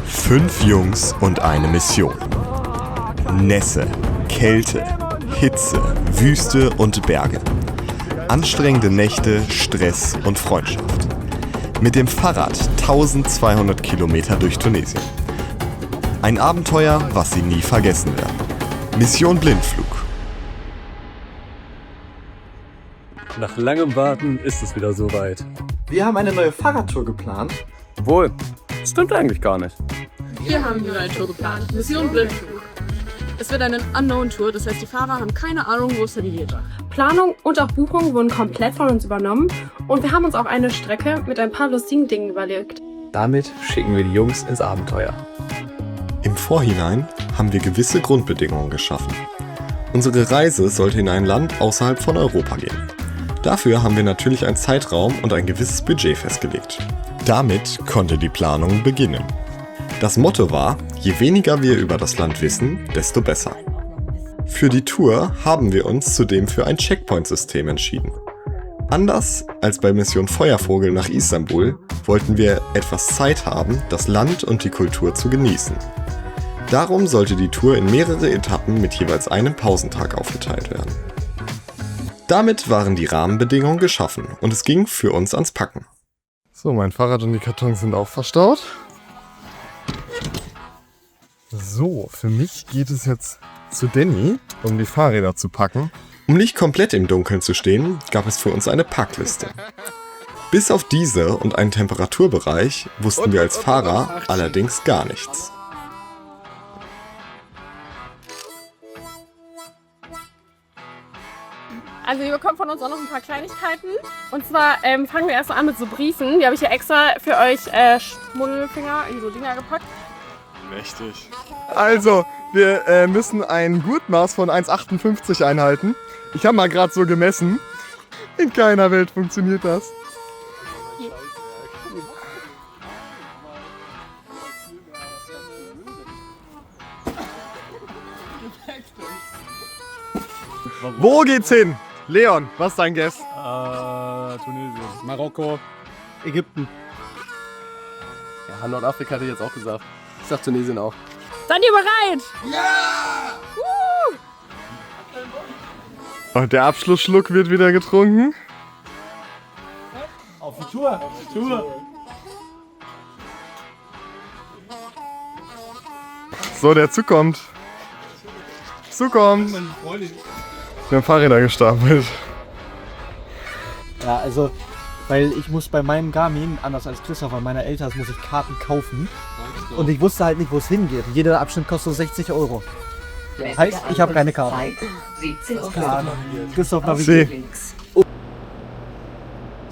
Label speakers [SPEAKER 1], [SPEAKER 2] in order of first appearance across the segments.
[SPEAKER 1] Fünf Jungs und eine Mission. Nässe, Kälte, Hitze, Wüste und Berge. Anstrengende Nächte, Stress und Freundschaft. Mit dem Fahrrad 1200 Kilometer durch Tunesien. Ein Abenteuer, was sie nie vergessen werden. Mission Blindflug.
[SPEAKER 2] Nach langem Warten ist es wieder soweit.
[SPEAKER 3] Wir haben eine neue Fahrradtour geplant.
[SPEAKER 2] Obwohl, das stimmt eigentlich gar nicht.
[SPEAKER 4] Hier haben wir eine Tour geplant. Mission Blindflug. Es wird eine Unknown-Tour, das heißt, die Fahrer haben keine Ahnung, wo es hingeht.
[SPEAKER 5] Planung und auch Buchung wurden komplett von uns übernommen und wir haben uns auch eine Strecke mit ein paar lustigen Dingen überlegt.
[SPEAKER 3] Damit schicken wir die Jungs ins Abenteuer.
[SPEAKER 1] Im Vorhinein haben wir gewisse Grundbedingungen geschaffen. Unsere Reise sollte in ein Land außerhalb von Europa gehen. Dafür haben wir natürlich einen Zeitraum und ein gewisses Budget festgelegt. Damit konnte die Planung beginnen. Das Motto war, je weniger wir über das Land wissen, desto besser. Für die Tour haben wir uns zudem für ein Checkpoint-System entschieden. Anders als bei Mission Feuervogel nach Istanbul wollten wir etwas Zeit haben, das Land und die Kultur zu genießen. Darum sollte die Tour in mehrere Etappen mit jeweils einem Pausentag aufgeteilt werden. Damit waren die Rahmenbedingungen geschaffen und es ging für uns ans Packen. So, mein Fahrrad und die Kartons sind auch verstaut. So, für mich geht es jetzt zu Danny, um die Fahrräder zu packen. Um nicht komplett im Dunkeln zu stehen, gab es für uns eine Packliste. Bis auf diese und einen Temperaturbereich wussten wir als Fahrer allerdings gar nichts.
[SPEAKER 5] Also ihr bekommt von uns auch noch ein paar Kleinigkeiten. Und zwar fangen wir erst mal an mit so Briefen. Die habe ich ja extra für euch Schmuddelfinger in so Dinger gepackt.
[SPEAKER 1] Mächtig. Also, wir müssen ein Gurtmaß von 1,58 einhalten. Ich habe mal gerade so gemessen. In keiner Welt funktioniert das. Wo geht's hin? Leon, was ist dein Guess?
[SPEAKER 2] Tunesien. Marokko. Ägypten. Ja, Nordafrika hätte ich jetzt auch gesagt. Ich sag Tunesien auch.
[SPEAKER 5] Seid ihr bereit?
[SPEAKER 1] Und der Abschlussschluck wird wieder getrunken.
[SPEAKER 2] Auf die Tour!
[SPEAKER 1] So, der Zug kommt. Zug kommt. Wir haben Fahrräder gestapelt.
[SPEAKER 6] Ja, also, weil ich muss bei meinem Garmin, anders als Christopher, meiner Eltern, muss ich Karten kaufen. Und ich wusste halt nicht, wo es hingeht. Jeder Abschnitt kostet so 60 €. Heißt, ich habe keine Karte. Christoph navigiert links.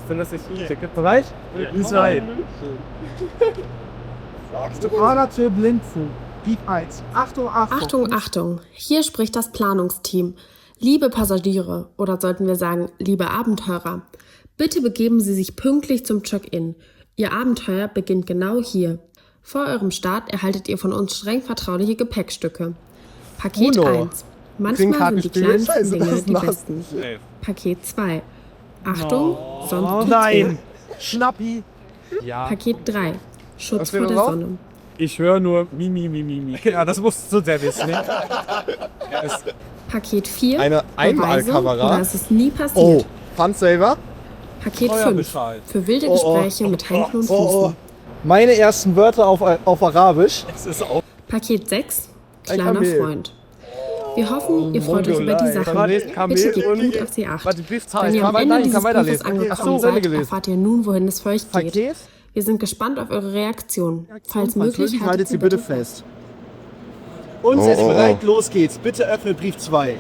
[SPEAKER 2] Sind das nicht Ticket bereit? Ist bereit.
[SPEAKER 6] Fahrradtour Blindflug. Piep 1. Achtung, Achtung.
[SPEAKER 5] Achtung, Achtung. Hier spricht das Planungsteam. Liebe Passagiere, oder sollten wir sagen, liebe Abenteurer, bitte begeben Sie sich pünktlich zum Check-in. Ihr Abenteuer beginnt genau hier. Vor eurem Start erhaltet ihr von uns streng vertrauliche Gepäckstücke. Paket 1. Manchmal sind die kleinsten Dinge die besten. Paket 2. Achtung, sonst tut's weh.
[SPEAKER 6] Schnappi.
[SPEAKER 2] Ja.
[SPEAKER 5] Paket 3. Schutz vor der Sonne.
[SPEAKER 2] Ich höre nur Mi. Ja, das musst du sehr wissen, ne?
[SPEAKER 5] Paket 4.
[SPEAKER 1] Eine Einmalkamera.
[SPEAKER 5] Da ist es nie passiert.
[SPEAKER 1] Oh, Funsaver.
[SPEAKER 5] Paket 5. Für wilde Gespräche mit Händen und Füßen.
[SPEAKER 6] Meine ersten Wörter auf Arabisch.
[SPEAKER 5] Paket 6. Kleiner Freund. Wir hoffen, ihr freut euch über die Sachen. Bitte gebt gut auf sie acht. Wenn ihr am Ende dieses Buches angekommen seid, erfahrt ihr nun, wohin es für euch geht. Wir sind gespannt auf eure Reaktion. Falls möglich, haltet sie bitte
[SPEAKER 6] fest. Uns ist bereit, los geht's. Bitte öffnet Brief 2.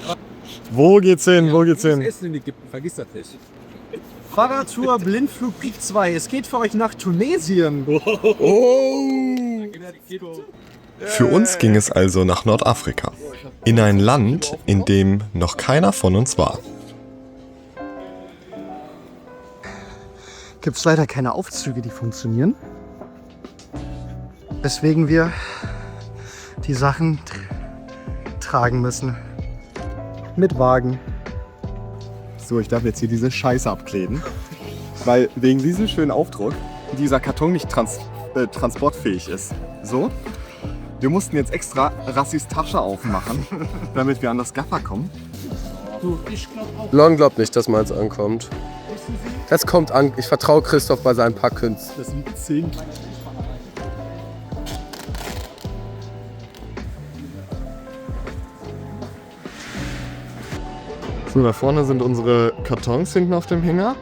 [SPEAKER 1] Wo geht's hin? Wo geht's hin?
[SPEAKER 2] Essen in Ägypten, vergiss das nicht.
[SPEAKER 6] Fahrradtour Blindflug Brief 2. Es geht für euch nach Tunesien.
[SPEAKER 1] Für uns ging es also nach Nordafrika. In ein Land, in dem noch keiner von uns war.
[SPEAKER 6] Gibt's leider keine Aufzüge, die funktionieren. Weswegen wir die Sachen tragen müssen. Mit Wagen.
[SPEAKER 1] So, ich darf jetzt hier diese Scheiße abkleben. weil wegen diesem schönen Aufdruck dieser Karton nicht transportfähig ist. So, wir mussten jetzt extra Rassis Tasche aufmachen, damit wir an das Gaffer kommen.
[SPEAKER 2] Lon glaubt nicht, dass meins ankommt. Das kommt an. Ich vertraue Christoph bei seinen Packkünsten.
[SPEAKER 6] Das sind 10.
[SPEAKER 1] So, da vorne sind unsere Kartons hinten auf dem Hänger.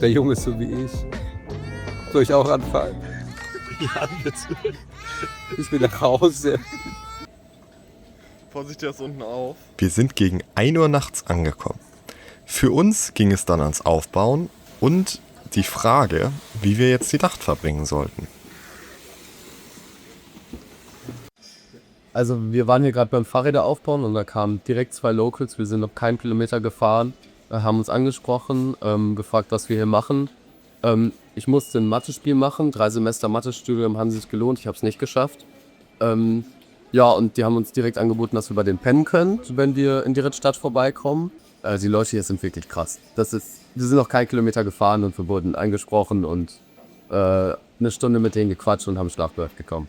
[SPEAKER 2] Der Junge ist so wie ich. Soll ich auch anfangen?
[SPEAKER 6] Ja, bitte.
[SPEAKER 2] Ich will nach Hause.
[SPEAKER 1] Vorsicht, der ist unten auf. Wir sind gegen 1 Uhr nachts angekommen. Für uns ging es dann ans Aufbauen und die Frage, wie wir jetzt die Nacht verbringen sollten.
[SPEAKER 2] Also wir waren hier gerade beim Fahrräder aufbauen und da kamen direkt 2 Locals. Wir sind noch keinen Kilometer gefahren, haben uns angesprochen, gefragt, was wir hier machen. Ich musste ein Mathespiel machen, 3 Semester Mathestudium haben sich gelohnt, ich habe es nicht geschafft. Ja, und die haben uns direkt angeboten, dass wir bei denen pennen können, wenn wir in die Rittstadt vorbeikommen. Die Leute hier sind wirklich krass. Wir sind noch keinen Kilometer gefahren und wir wurden angesprochen und eine Stunde mit denen gequatscht und haben Schlafbad bekommen.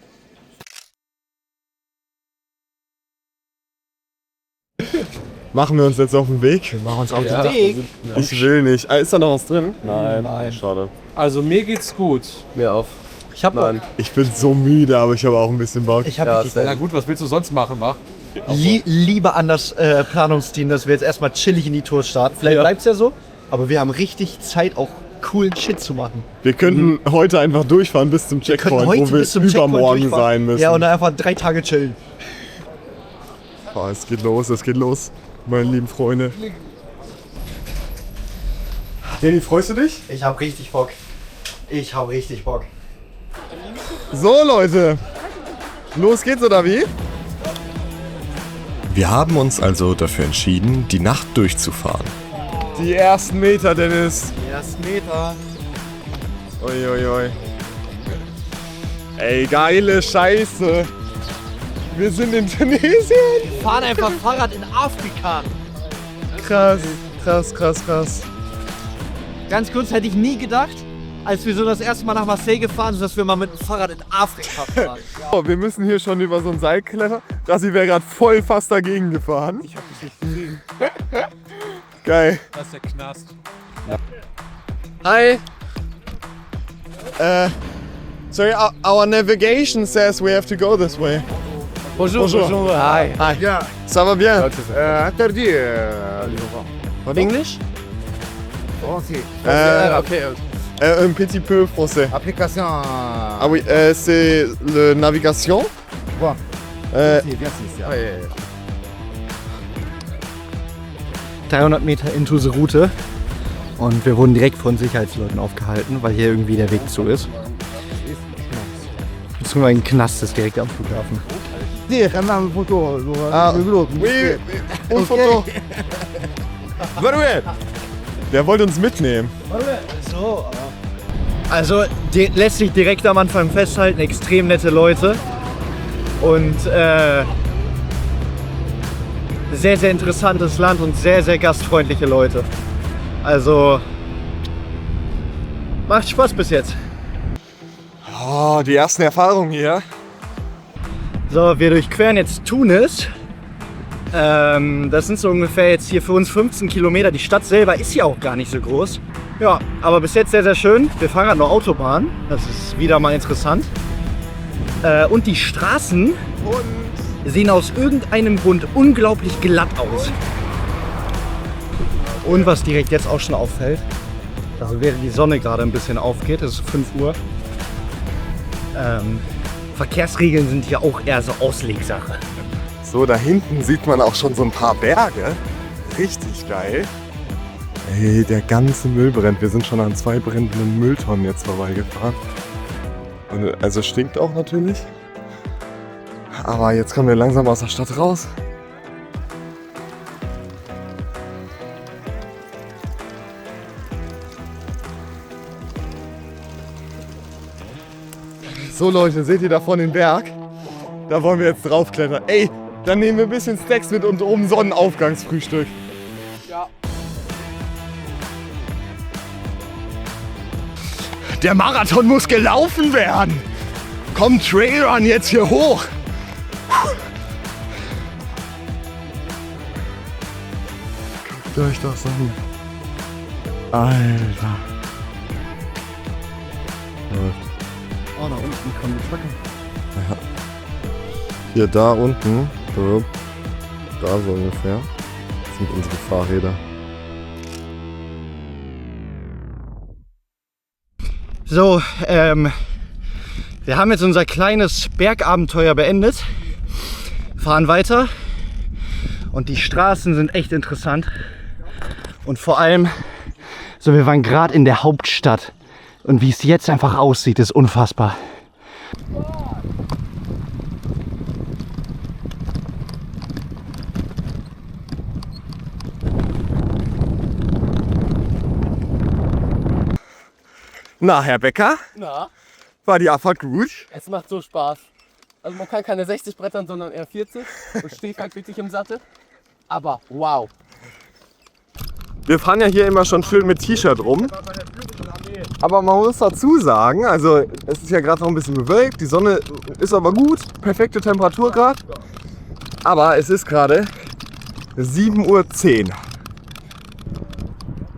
[SPEAKER 1] Machen wir uns jetzt auf den Weg?
[SPEAKER 6] Wir machen uns auf den Weg.
[SPEAKER 1] Ich will nicht. Ist da noch was drin?
[SPEAKER 2] Nein.
[SPEAKER 1] Schade.
[SPEAKER 7] Also mir geht's gut.
[SPEAKER 2] Mir auf.
[SPEAKER 6] Ich hab
[SPEAKER 2] Nein.
[SPEAKER 1] Ich bin so müde, aber ich habe auch ein bisschen Bock.
[SPEAKER 6] Ich habe
[SPEAKER 2] Ja,
[SPEAKER 6] richtig
[SPEAKER 7] Na gut, was willst du sonst machen, wa?
[SPEAKER 6] lieber an das Planungsteam, dass wir jetzt erstmal chillig in die Tour starten. Vielleicht bleibt's ja so, aber wir haben richtig Zeit, auch coolen Shit zu machen.
[SPEAKER 1] Wir könnten heute einfach durchfahren bis zum Checkpoint, wo wir übermorgen sein müssen.
[SPEAKER 6] Ja, und dann einfach 3 Tage chillen.
[SPEAKER 1] Oh, es geht los, meine lieben Freunde. Danny, freust du dich?
[SPEAKER 6] Ich hab richtig Bock.
[SPEAKER 1] So Leute, los geht's oder wie? Wir haben uns also dafür entschieden, die Nacht durchzufahren. Die ersten Meter, Dennis. Uiuiui. Ey, geile Scheiße. Wir sind in Tunesien.
[SPEAKER 6] Wir fahren einfach Fahrrad in Afrika.
[SPEAKER 1] Krass.
[SPEAKER 6] Ganz kurz, hätte ich nie gedacht, als wir so das erste Mal nach Marseille gefahren sind, dass wir mal mit dem Fahrrad in Afrika fahren.
[SPEAKER 1] Oh, wir müssen hier schon über so ein Seil klettern. Rassi wäre gerade voll fast dagegen gefahren.
[SPEAKER 7] Ich hab dich nicht gesehen.
[SPEAKER 1] Geil.
[SPEAKER 7] Das ist der Knast.
[SPEAKER 2] Hi!
[SPEAKER 1] Sorry, our navigation says we have to go this way.
[SPEAKER 2] Bonjour. Hi.
[SPEAKER 1] Ça va bien?
[SPEAKER 8] Interdit.
[SPEAKER 2] On English?
[SPEAKER 1] Okay. Un petit peu français.
[SPEAKER 8] Application.
[SPEAKER 1] Ah oui, c'est le navigation.
[SPEAKER 8] Bon.
[SPEAKER 1] Äh,
[SPEAKER 8] Bien sûr.
[SPEAKER 6] 300 Meter into the Route und wir wurden direkt von Sicherheitsleuten aufgehalten, weil hier irgendwie der Weg zu ist. Beziehungsweise ein Knast ist direkt am Flughafen.
[SPEAKER 1] Ah, oui, un Foto. Der wollte uns mitnehmen.
[SPEAKER 6] Also lässt sich direkt am Anfang festhalten, extrem nette Leute und sehr, sehr interessantes Land und sehr, sehr gastfreundliche Leute. Also macht Spaß bis jetzt.
[SPEAKER 1] Oh, die ersten Erfahrungen hier.
[SPEAKER 6] So, wir durchqueren jetzt Tunis. Das sind so ungefähr jetzt hier für uns 15 Kilometer. Die Stadt selber ist ja auch gar nicht so groß. Ja, aber bis jetzt sehr, sehr schön. Wir fahren gerade noch Autobahn. Das ist wieder mal interessant. Und die Straßen sehen aus irgendeinem Grund unglaublich glatt aus. Und was direkt jetzt auch schon auffällt, also während die Sonne gerade ein bisschen aufgeht, es ist 5 Uhr, Verkehrsregeln sind hier auch eher so Auslegsache.
[SPEAKER 1] So, da hinten sieht man auch schon so ein paar Berge. Richtig geil. Ey, der ganze Müll brennt. Wir sind schon an 2 brennenden Mülltonnen jetzt vorbeigefahren. Und, also stinkt auch natürlich. Aber jetzt kommen wir langsam aus der Stadt raus. So Leute, seht ihr da vorne den Berg? Da wollen wir jetzt draufklettern. Ey, dann nehmen wir ein bisschen Snacks mit und oben Sonnenaufgangsfrühstück.
[SPEAKER 2] Ja.
[SPEAKER 1] Der Marathon muss gelaufen werden. Komm, Trailrun jetzt hier hoch. Guckt euch das an. Alter.
[SPEAKER 6] Oh, da unten kommen die Trucker.
[SPEAKER 1] Ja. Hier, da unten, da so ungefähr, sind unsere Fahrräder.
[SPEAKER 6] So, wir haben jetzt unser kleines Bergabenteuer beendet, fahren weiter und die Straßen sind echt interessant und vor allem, so wir waren gerade in der Hauptstadt und wie es jetzt einfach aussieht, ist unfassbar.
[SPEAKER 1] Na, Herr Becker,
[SPEAKER 2] Na,
[SPEAKER 1] war die Abfahrt gut?
[SPEAKER 2] es macht so Spaß. Also man kann keine 60 brettern, sondern eher 40 und steht halt wirklich im Sattel. Aber wow.
[SPEAKER 1] Wir fahren ja hier immer schon schön mit T-Shirt rum. Aber man muss dazu sagen, also es ist ja gerade noch ein bisschen bewölkt, die Sonne ist aber gut, perfekte Temperatur gerade. Aber es ist gerade 7:10 Uhr.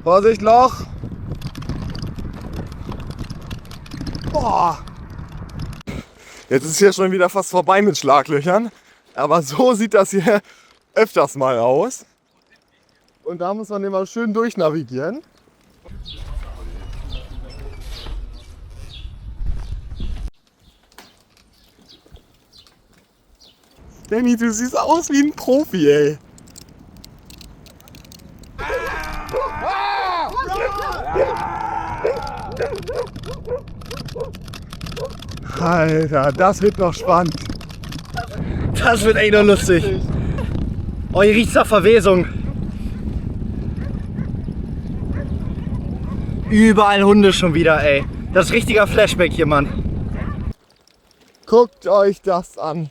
[SPEAKER 1] Vorsicht, Loch! Boah. Jetzt ist hier schon wieder fast vorbei mit Schlaglöchern. Aber so sieht das hier öfters mal aus. Und da muss man immer schön durchnavigieren. Danny, du siehst aus wie ein Profi, ey. Alter, das wird noch spannend.
[SPEAKER 6] Das wird echt noch lustig. Oh, hier riecht's nach Verwesung. Überall Hunde schon wieder, ey. Das ist richtiger Flashback hier, Mann.
[SPEAKER 1] Guckt euch das an.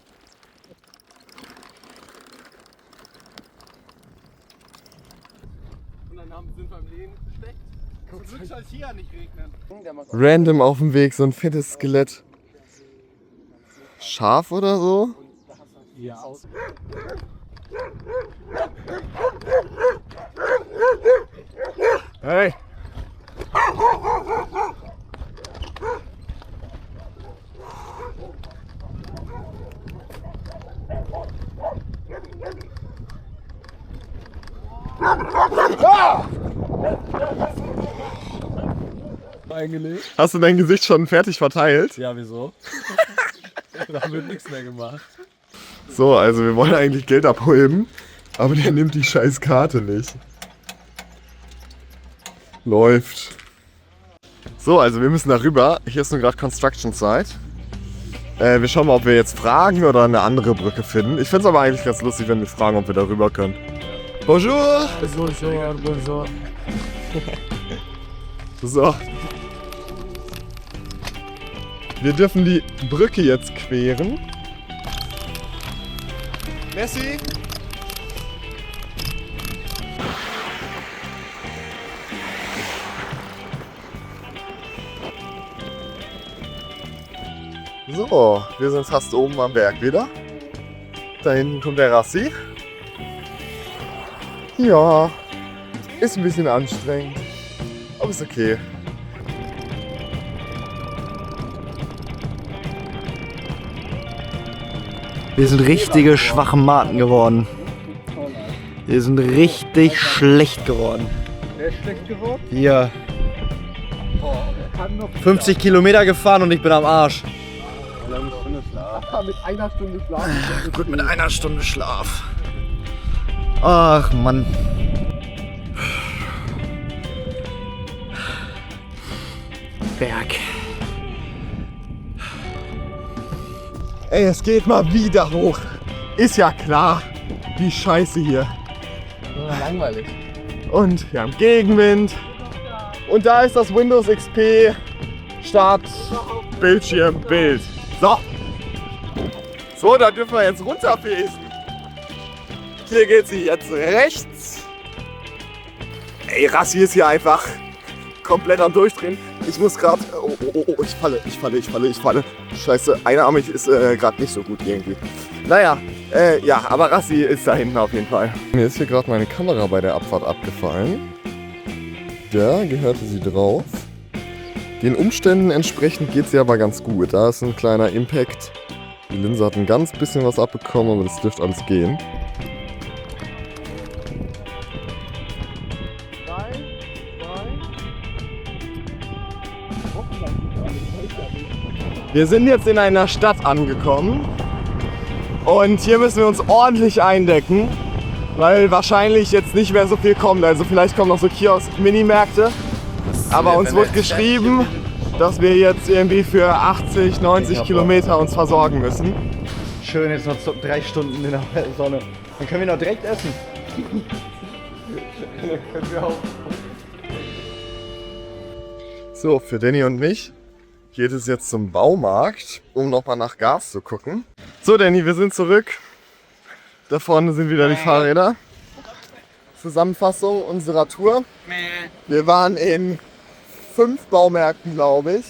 [SPEAKER 2] Und dann sind wir im Lehen gesteckt.
[SPEAKER 6] Wird halt hier nicht regnen.
[SPEAKER 1] Random auf dem Weg, so ein fettes Skelett. Schaf oder so?
[SPEAKER 2] Ja, aus.
[SPEAKER 1] Hey!
[SPEAKER 2] Eingelegt.
[SPEAKER 1] Hast du dein Gesicht schon fertig verteilt?
[SPEAKER 2] Ja, wieso? Da wird nichts mehr gemacht.
[SPEAKER 1] So, also wir wollen eigentlich Geld abholen, aber der nimmt die scheiß Karte nicht. Läuft. So, also wir müssen da rüber. Hier ist nur gerade Construction Site. Wir schauen mal, ob wir jetzt fragen oder eine andere Brücke finden. Ich finde es aber eigentlich ganz lustig, wenn wir fragen, ob wir da rüber können. Bonjour!
[SPEAKER 2] Bonjour, bonjour.
[SPEAKER 1] So. Wir dürfen die Brücke jetzt queren. Messi! So, wir sind fast oben am Berg wieder. Da hinten kommt der Rassi. Ja, ist ein bisschen anstrengend, aber ist okay.
[SPEAKER 6] Wir sind richtige schwache Maten geworden. Wir sind richtig schlecht geworden.
[SPEAKER 3] Wer ist schlecht geworden?
[SPEAKER 6] Hier. 50 Kilometer gefahren und ich bin am Arsch.
[SPEAKER 2] Mit einer Stunde Schlaf.
[SPEAKER 6] Gut, mit einer Stunde Schlaf. Ach Mann. Berg.
[SPEAKER 1] Ey, es geht mal wieder hoch. Ist ja klar. Die Scheiße hier.
[SPEAKER 2] Langweilig.
[SPEAKER 1] Und wir haben Gegenwind. Und da ist das Windows XP Start Bildschirm Bild. So. So, da dürfen wir jetzt runterpesen. Hier geht sie jetzt rechts. Ey, Rassi ist hier einfach komplett am Durchdrehen. Ich muss gerade... Oh, ich falle. Scheiße, einarmig ist gerade nicht so gut irgendwie. Naja, ja, aber Rassi ist da hinten auf jeden Fall. Mir ist hier gerade meine Kamera bei der Abfahrt abgefallen. Da gehörte sie drauf. Den Umständen entsprechend geht sie aber ganz gut. Da ist ein kleiner Impact. Die Linse hat ein ganz bisschen was abbekommen, aber das dürfte alles gehen. Wir sind jetzt in einer Stadt angekommen und hier müssen wir uns ordentlich eindecken, weil wahrscheinlich jetzt nicht mehr so viel kommt. Also vielleicht kommen noch so Kiosk-Minimärkte, aber uns wurde geschrieben, dass wir jetzt irgendwie für 80, 90 Kilometer uns versorgen müssen.
[SPEAKER 6] Schön, jetzt noch 3 Stunden in der Sonne. Dann können wir noch direkt essen.
[SPEAKER 1] So, für Danny und mich geht es jetzt zum Baumarkt, um nochmal nach Gas zu gucken. So Danny, wir sind zurück. Da vorne sind wieder die Fahrräder. Zusammenfassung unserer Tour. Wir waren in 5 Baumärkten, glaube ich.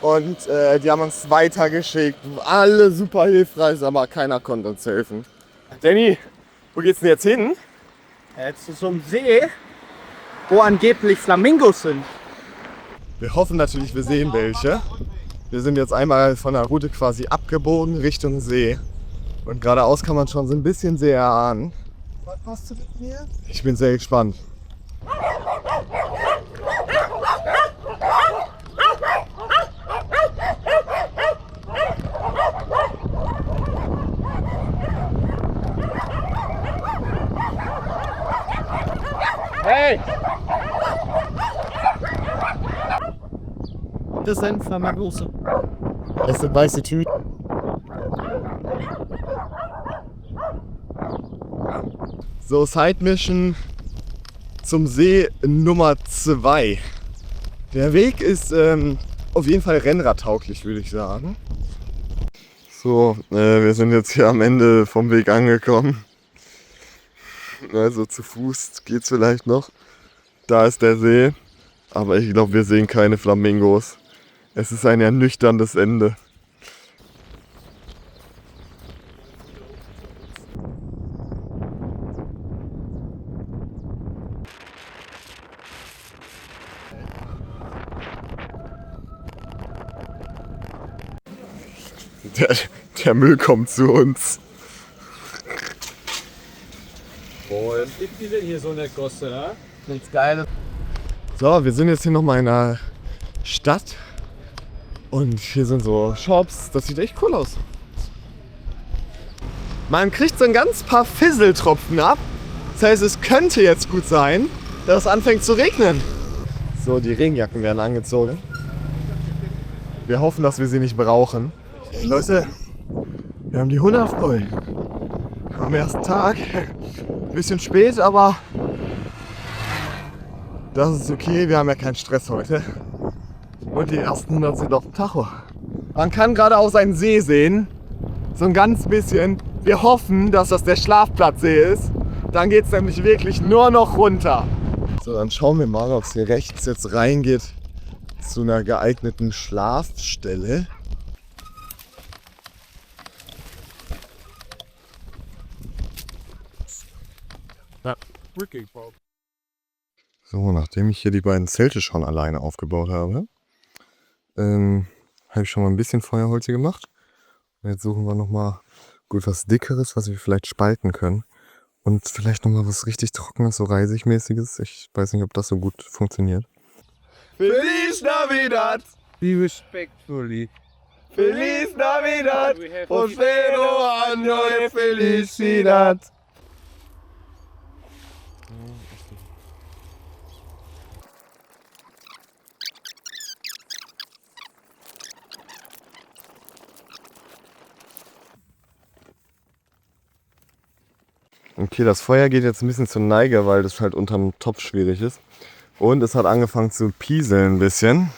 [SPEAKER 1] Und die haben uns weitergeschickt. Alle super hilfreich, aber keiner konnte uns helfen. Danny, wo geht's denn jetzt hin?
[SPEAKER 6] Jetzt zu so einem See, wo angeblich Flamingos sind.
[SPEAKER 1] Wir hoffen natürlich, wir sehen welche. Wir sind jetzt einmal von der Route quasi abgebogen Richtung See. Und geradeaus kann man schon so ein bisschen See erahnen. Was machst du mit mir? Ich bin sehr gespannt.
[SPEAKER 6] Hey! Das sind Flamingos.
[SPEAKER 1] Das sind weiße Tüten. So, Side Mission zum See Nummer 2. Der Weg ist auf jeden Fall rennradtauglich, würde ich sagen. So, wir sind jetzt hier am Ende vom Weg angekommen. Also zu Fuß geht's vielleicht noch. Da ist der See. Aber ich glaube, wir sehen keine Flamingos. Es ist ein ernüchterndes Ende. Der Müll kommt zu uns.
[SPEAKER 7] Was gibt die denn hier so eine Gosse, ne?
[SPEAKER 2] Nichts Geiles.
[SPEAKER 1] So, wir sind jetzt hier nochmal in einer Stadt. Und hier sind so Shops. Das sieht echt cool aus. Man kriegt so ein ganz paar Fisseltropfen ab. Das heißt, es könnte jetzt gut sein, dass es anfängt zu regnen. So, die Regenjacken werden angezogen. Wir hoffen, dass wir sie nicht brauchen. Hey, Leute, wir haben die 100 voll. Am ersten Tag. Ein bisschen spät, aber das ist okay. Wir haben ja keinen Stress heute. Und die ersten 100 sind auf dem Tacho. Man kann geradeaus einen See sehen. So ein ganz bisschen. Wir hoffen, dass das der Schlafplatzsee ist. Dann geht es nämlich wirklich nur noch runter. So, dann schauen wir mal, ob es hier rechts jetzt reingeht zu einer geeigneten Schlafstelle. So, nachdem ich hier die beiden Zelte schon alleine aufgebaut habe, habe ich schon mal ein bisschen Feuerholz hier gemacht. Und jetzt suchen wir nochmal gut was Dickeres, was wir vielleicht spalten können. Und vielleicht nochmal was richtig Trockenes, so Reisigmäßiges. Ich weiß nicht, ob das so gut funktioniert. Feliz Navidad!
[SPEAKER 7] Be respectfully.
[SPEAKER 1] Feliz Navidad! Prospero año de felicidad! Okay, das Feuer geht jetzt ein bisschen zur Neige, weil das halt unterm Topf schwierig ist. Und es hat angefangen zu pieseln ein bisschen.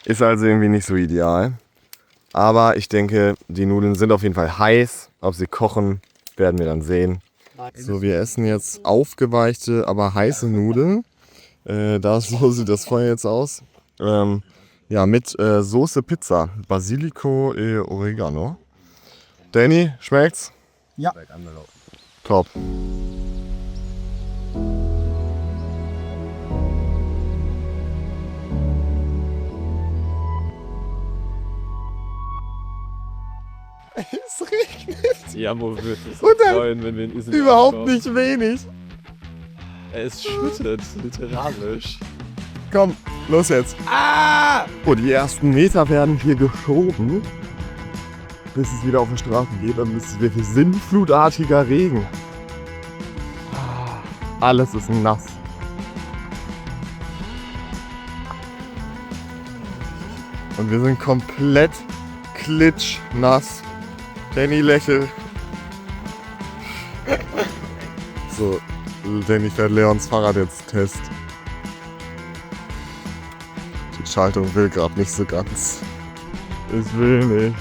[SPEAKER 1] Ist also irgendwie nicht so ideal. Aber ich denke, die Nudeln sind auf jeden Fall heiß. Ob sie kochen, werden wir dann sehen. So, wir essen jetzt aufgeweichte, aber heiße Nudeln. So sieht das Feuer jetzt aus. Ja, mit Soße Pizza. Basilico e Oregano. Danny, schmeckt's?
[SPEAKER 6] Ja.
[SPEAKER 1] Top. Es regnet.
[SPEAKER 2] Ja, wo würde ich
[SPEAKER 1] Und dann
[SPEAKER 2] freuen, wenn wir in Island
[SPEAKER 1] überhaupt nicht wenig.
[SPEAKER 2] Es schüttet, literarisch.
[SPEAKER 1] Komm, los jetzt. Ah! Oh, die ersten Meter werden hier geschoben, bis es wieder auf die Straße geht. Dann ist es wirklich sinnflutartiger Regen. Alles ist nass. Und wir sind komplett klitschnass. Danny lächelt. So, Danny fährt Leons Fahrrad jetzt Test. Die Schaltung will gerade nicht so ganz. Es will nicht.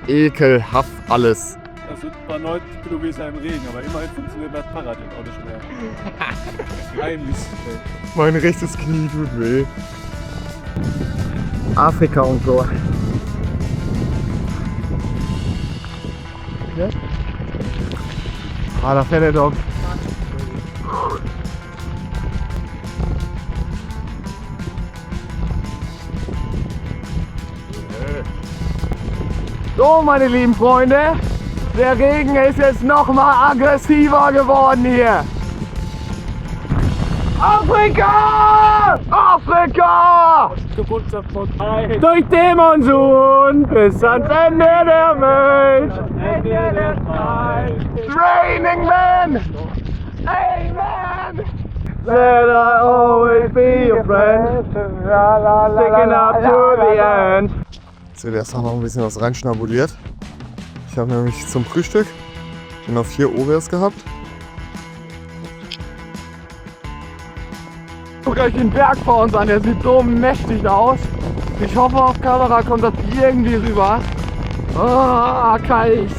[SPEAKER 1] Ekelhaft alles.
[SPEAKER 7] Das sind ein paar 90 Kilometer im Regen, aber immerhin funktioniert das Fahrrad jetzt auch nicht mehr. Eigentlich.
[SPEAKER 1] Mein rechtes Knie tut weh.
[SPEAKER 6] Afrika und so.
[SPEAKER 1] Ja? Ah, da fährt der Dog.
[SPEAKER 6] So, meine lieben Freunde, der Regen ist jetzt noch mal aggressiver geworden hier. Afrika! Afrika! Durch den Monsun bis ans Ende der Welt. It's raining men! Amen! Let I always be your friend. Sticking up to the end.
[SPEAKER 1] Jetzt wird erst noch ein bisschen was reinschnabuliert. Ich habe nämlich zum Frühstück noch 4 Oreos gehabt.
[SPEAKER 6] Guckt euch den Berg vor uns an, der sieht so mächtig aus. Ich hoffe, auf Kamera kommt das irgendwie rüber. Ah, kalt.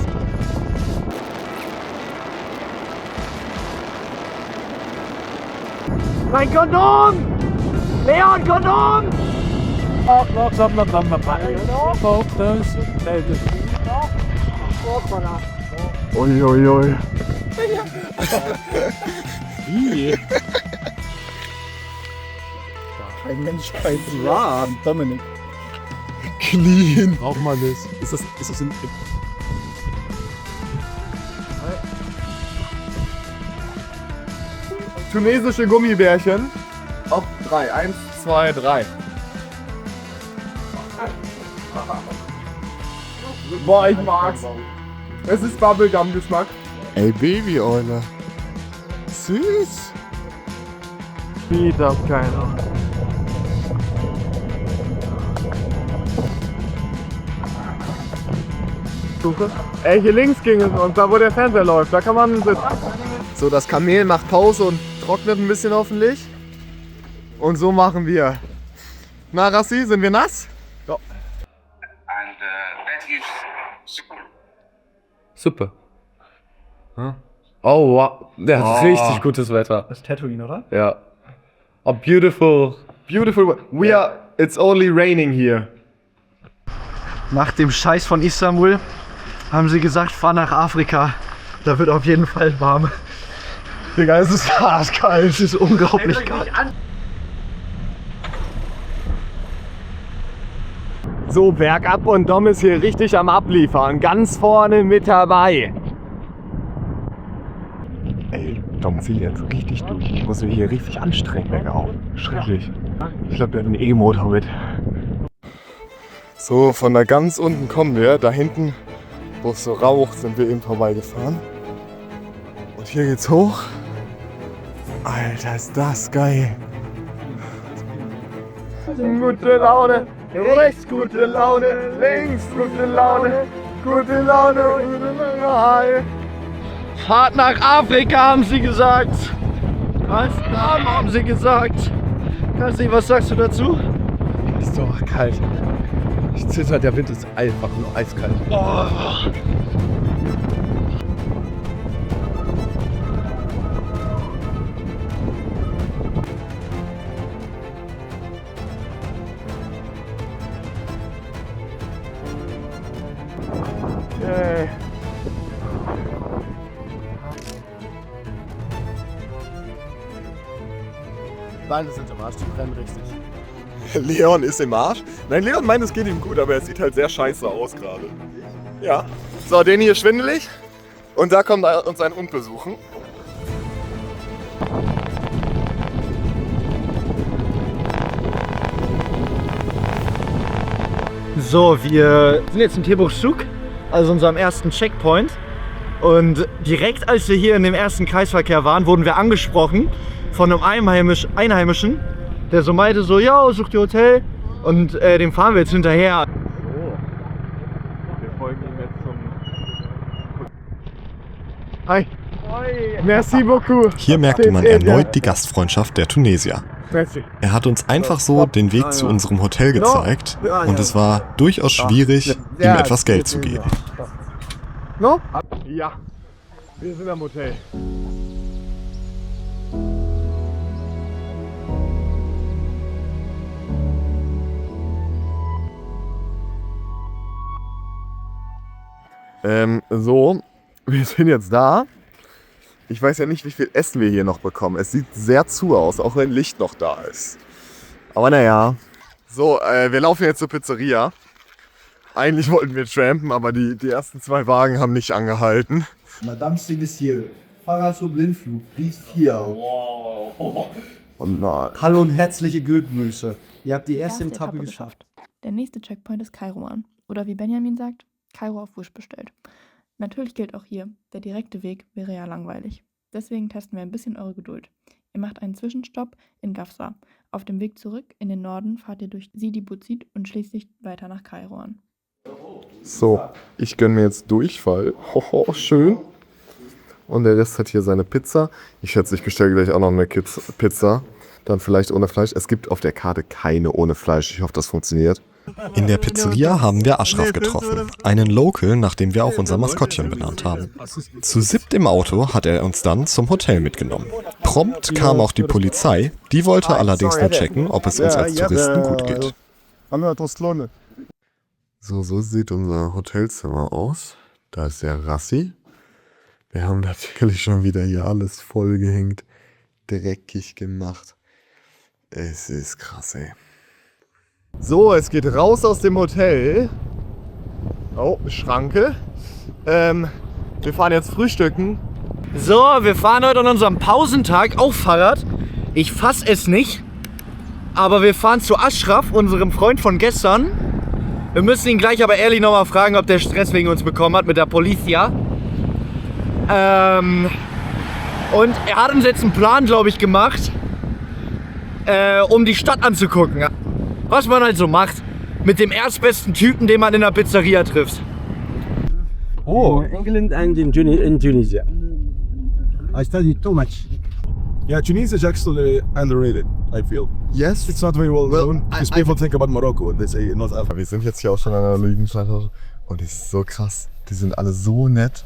[SPEAKER 6] Mein Kondom! Leon, Kondom!
[SPEAKER 1] Uiuiui.
[SPEAKER 2] Wie?
[SPEAKER 6] Ein Menschheitsrat, Dominik.
[SPEAKER 1] Clean.
[SPEAKER 2] Braucht man nicht. Ist das in...
[SPEAKER 1] Tunesische Gummibärchen. Auf 3. 1, 2, 3. Boah, ich mag's. Es ist Bubblegum-Geschmack. Ey, Babyeule. Süß.
[SPEAKER 6] Sieht das keiner. Ey, hier links ging es uns, da wo der Fernseher läuft, da kann man sitzen.
[SPEAKER 1] So, das Kamel macht Pause und trocknet ein bisschen hoffentlich. Und so machen wir. Na, Rassi, sind wir nass? Ja.
[SPEAKER 8] And that is super.
[SPEAKER 2] Suppe. Hm? Oh, wow. Der hat richtig gutes Wetter.
[SPEAKER 6] Das ist Tatooine, oder?
[SPEAKER 2] Ja. Oh, beautiful.
[SPEAKER 1] Beautiful. It's only raining here.
[SPEAKER 6] Nach dem Scheiß von Istanbul haben sie gesagt, fahr nach Afrika. Da wird auf jeden Fall warm.
[SPEAKER 1] Digga, es ist arschkalt.
[SPEAKER 6] Es ist unglaublich kalt.
[SPEAKER 1] So, bergab und Dom ist hier richtig am Abliefern. Ganz vorne mit dabei. Ey, Dom zieht jetzt richtig durch. Ich muss mich hier richtig anstrengen, bergauf. Schrecklich. Ich glaube, der hat einen E-Motor mit. So, von da ganz unten kommen wir. Da hinten, wo es so raucht, sind wir eben vorbeigefahren. Und hier geht's hoch. Alter, ist das geil. Gute Laune, rechts gute Laune, links gute Laune, gute Laune, gute Laune.
[SPEAKER 6] Fahrt nach Afrika, haben sie gesagt. Als Namen haben sie gesagt. Kassi, was sagst du dazu?
[SPEAKER 7] Ist doch kalt. Ich zitter, der Wind ist einfach nur eiskalt. Oh. Yay.
[SPEAKER 2] Beine sind im Arsch, die brennen richtig.
[SPEAKER 1] Leon ist im Arsch. Nein, Leon meint, es geht ihm gut, aber er sieht halt sehr scheiße aus gerade. Ja. So, den hier schwindelig. Und da kommt er uns ein Hund besuchen.
[SPEAKER 6] So, wir sind jetzt in Tebuchsuk, also unserem ersten Checkpoint. Und direkt als wir hier in dem ersten Kreisverkehr waren, wurden wir angesprochen von einem Einheimischen, der so meinte, so, ja, sucht ihr Hotel? Und dem fahren wir jetzt hinterher.
[SPEAKER 7] Wir folgen ihm jetzt zum...
[SPEAKER 6] Hi. Merci beaucoup.
[SPEAKER 1] Hier merkte man erneut die Gastfreundschaft der Tunesier.
[SPEAKER 6] Merci.
[SPEAKER 1] Er hat uns einfach so den Weg zu unserem Hotel gezeigt und es war durchaus schwierig, ihm etwas Geld zu geben.
[SPEAKER 6] No?
[SPEAKER 7] Ja, wir sind am Hotel.
[SPEAKER 1] So, wir sind jetzt da. Ich weiß ja nicht, wie viel Essen wir hier noch bekommen. Es sieht sehr zu aus, auch wenn Licht noch da ist. Aber naja. So, wir laufen jetzt zur Pizzeria. Eigentlich wollten wir trampen, aber die ersten 2 Wagen haben nicht angehalten.
[SPEAKER 9] Madame Messieurs, Fahrer zum Blindflug, Brief 4.
[SPEAKER 1] Oh nein.
[SPEAKER 9] Hallo und herzliche Glückwünsche. Ihr habt die erste Etappe geschafft.
[SPEAKER 10] Der nächste Checkpoint ist Kairouan. Oder wie Benjamin sagt, Kairo auf Wish bestellt. Natürlich gilt auch hier, der direkte Weg wäre ja langweilig. Deswegen testen wir ein bisschen eure Geduld. Ihr macht einen Zwischenstopp in Gafsa. Auf dem Weg zurück in den Norden fahrt ihr durch Sidi Bouzid und schließlich weiter nach Kairouan.
[SPEAKER 1] So, ich gönne mir jetzt Durchfall. Hoho, schön. Und der Rest hat hier seine Pizza. Ich schätze, ich bestelle gleich auch noch eine Pizza. Dann vielleicht ohne Fleisch. Es gibt auf der Karte keine ohne Fleisch. Ich hoffe, das funktioniert. In der Pizzeria haben wir Ashraf getroffen, einen Local, nach dem wir auch unser Maskottchen benannt haben. Zu 7 im Auto hat er uns dann zum Hotel mitgenommen. Prompt kam auch die Polizei, die wollte allerdings nur checken, ob es uns als Touristen gut geht. So sieht unser Hotelzimmer aus. Da ist der Rassi. Wir haben natürlich schon wieder hier alles vollgehängt, dreckig gemacht. Es ist krass, ey. So, es geht raus aus dem Hotel. Oh, Schranke. Wir fahren jetzt frühstücken.
[SPEAKER 6] So, wir fahren heute an unserem Pausentag auf Fahrrad. Ich fass es nicht. Aber wir fahren zu Ashraf, unserem Freund von gestern. Wir müssen ihn gleich aber ehrlich nochmal fragen, ob der Stress wegen uns bekommen hat mit der Polizia. Und er hat uns jetzt einen Plan, glaube ich, gemacht, um die Stadt anzugucken. Was man halt so macht mit dem erstbesten Typen, den man in der Pizzeria trifft.
[SPEAKER 9] Oh, England and in Tunisia. I studied too much.
[SPEAKER 7] Yeah, Tunisia is actually underrated, I feel.
[SPEAKER 1] Yes?
[SPEAKER 7] It's not very well known, because people think about Morocco and they say North Africa.
[SPEAKER 1] Wir sind jetzt hier auch schon an der Olivenstadt und die ist so krass. Die sind alle so nett.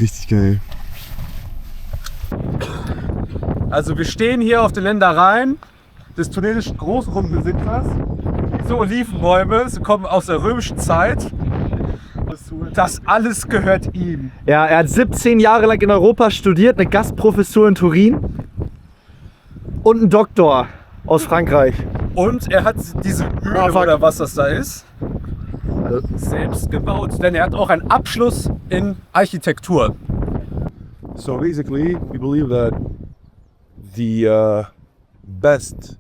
[SPEAKER 1] Richtig geil.
[SPEAKER 7] Also wir stehen hier auf den Ländereien des tunesischen Großgrundbesitzers. Diese Olivenbäume, sie kommen aus der römischen Zeit. Das alles gehört ihm.
[SPEAKER 6] Ja, er hat 17 Jahre lang in Europa studiert, eine Gastprofessur in Turin und einen Doktor aus Frankreich.
[SPEAKER 7] Und er hat diese Mühle oder was das da ist, selbst gebaut, denn er hat auch einen Abschluss in Architektur.
[SPEAKER 11] So basically, we believe that the best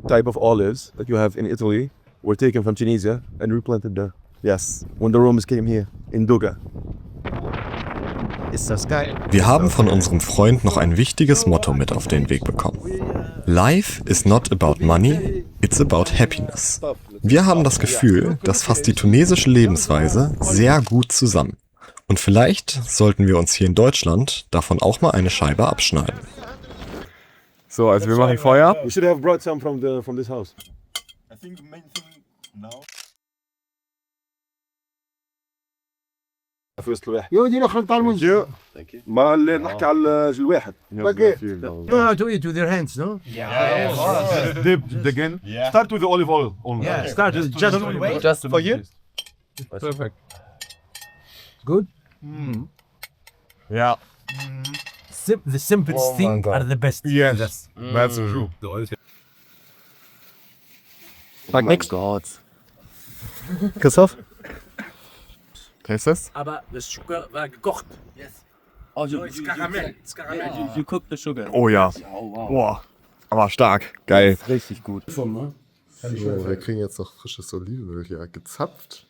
[SPEAKER 11] type of olives that you have in Italy were taken from Tunisia and replanted there. Yes, when the Romans came here in Duga.
[SPEAKER 6] Ist das geil?
[SPEAKER 1] Wir haben von unserem Freund noch ein wichtiges Motto mit auf den Weg bekommen. Life is not about money, it's about happiness. Wir haben das Gefühl, das fasst die tunesische Lebensweise sehr gut zusammen. Und vielleicht sollten wir uns hier in Deutschland davon auch mal eine Scheibe abschneiden. So, also wir machen Feuer.
[SPEAKER 11] You should have brought some from this house.
[SPEAKER 1] I think the main thing now.
[SPEAKER 11] فوسط الواحد.
[SPEAKER 9] يو دي نخلط على المنجي.
[SPEAKER 11] ما اللي نحكي على الواحد.
[SPEAKER 9] You know how to eat with your hands, no?
[SPEAKER 11] Dip again. Start with the olive oil only.
[SPEAKER 9] Yeah, start with just olive oil.
[SPEAKER 2] Just
[SPEAKER 7] For you?
[SPEAKER 2] Perfect.
[SPEAKER 9] Good.
[SPEAKER 1] Ja.
[SPEAKER 9] The simplest things are the best.
[SPEAKER 11] Yes, that's true.
[SPEAKER 2] Sag nix. Gott.
[SPEAKER 6] Christoph?
[SPEAKER 1] Taste es?
[SPEAKER 9] Aber das Zucker war gekocht. Yes.
[SPEAKER 2] Oh, you cook the sugar.
[SPEAKER 1] Oh ja. Boah. Aber stark. Geil.
[SPEAKER 2] Richtig gut.
[SPEAKER 1] So, wir kriegen jetzt noch frisches Olivenöl hier gezapft.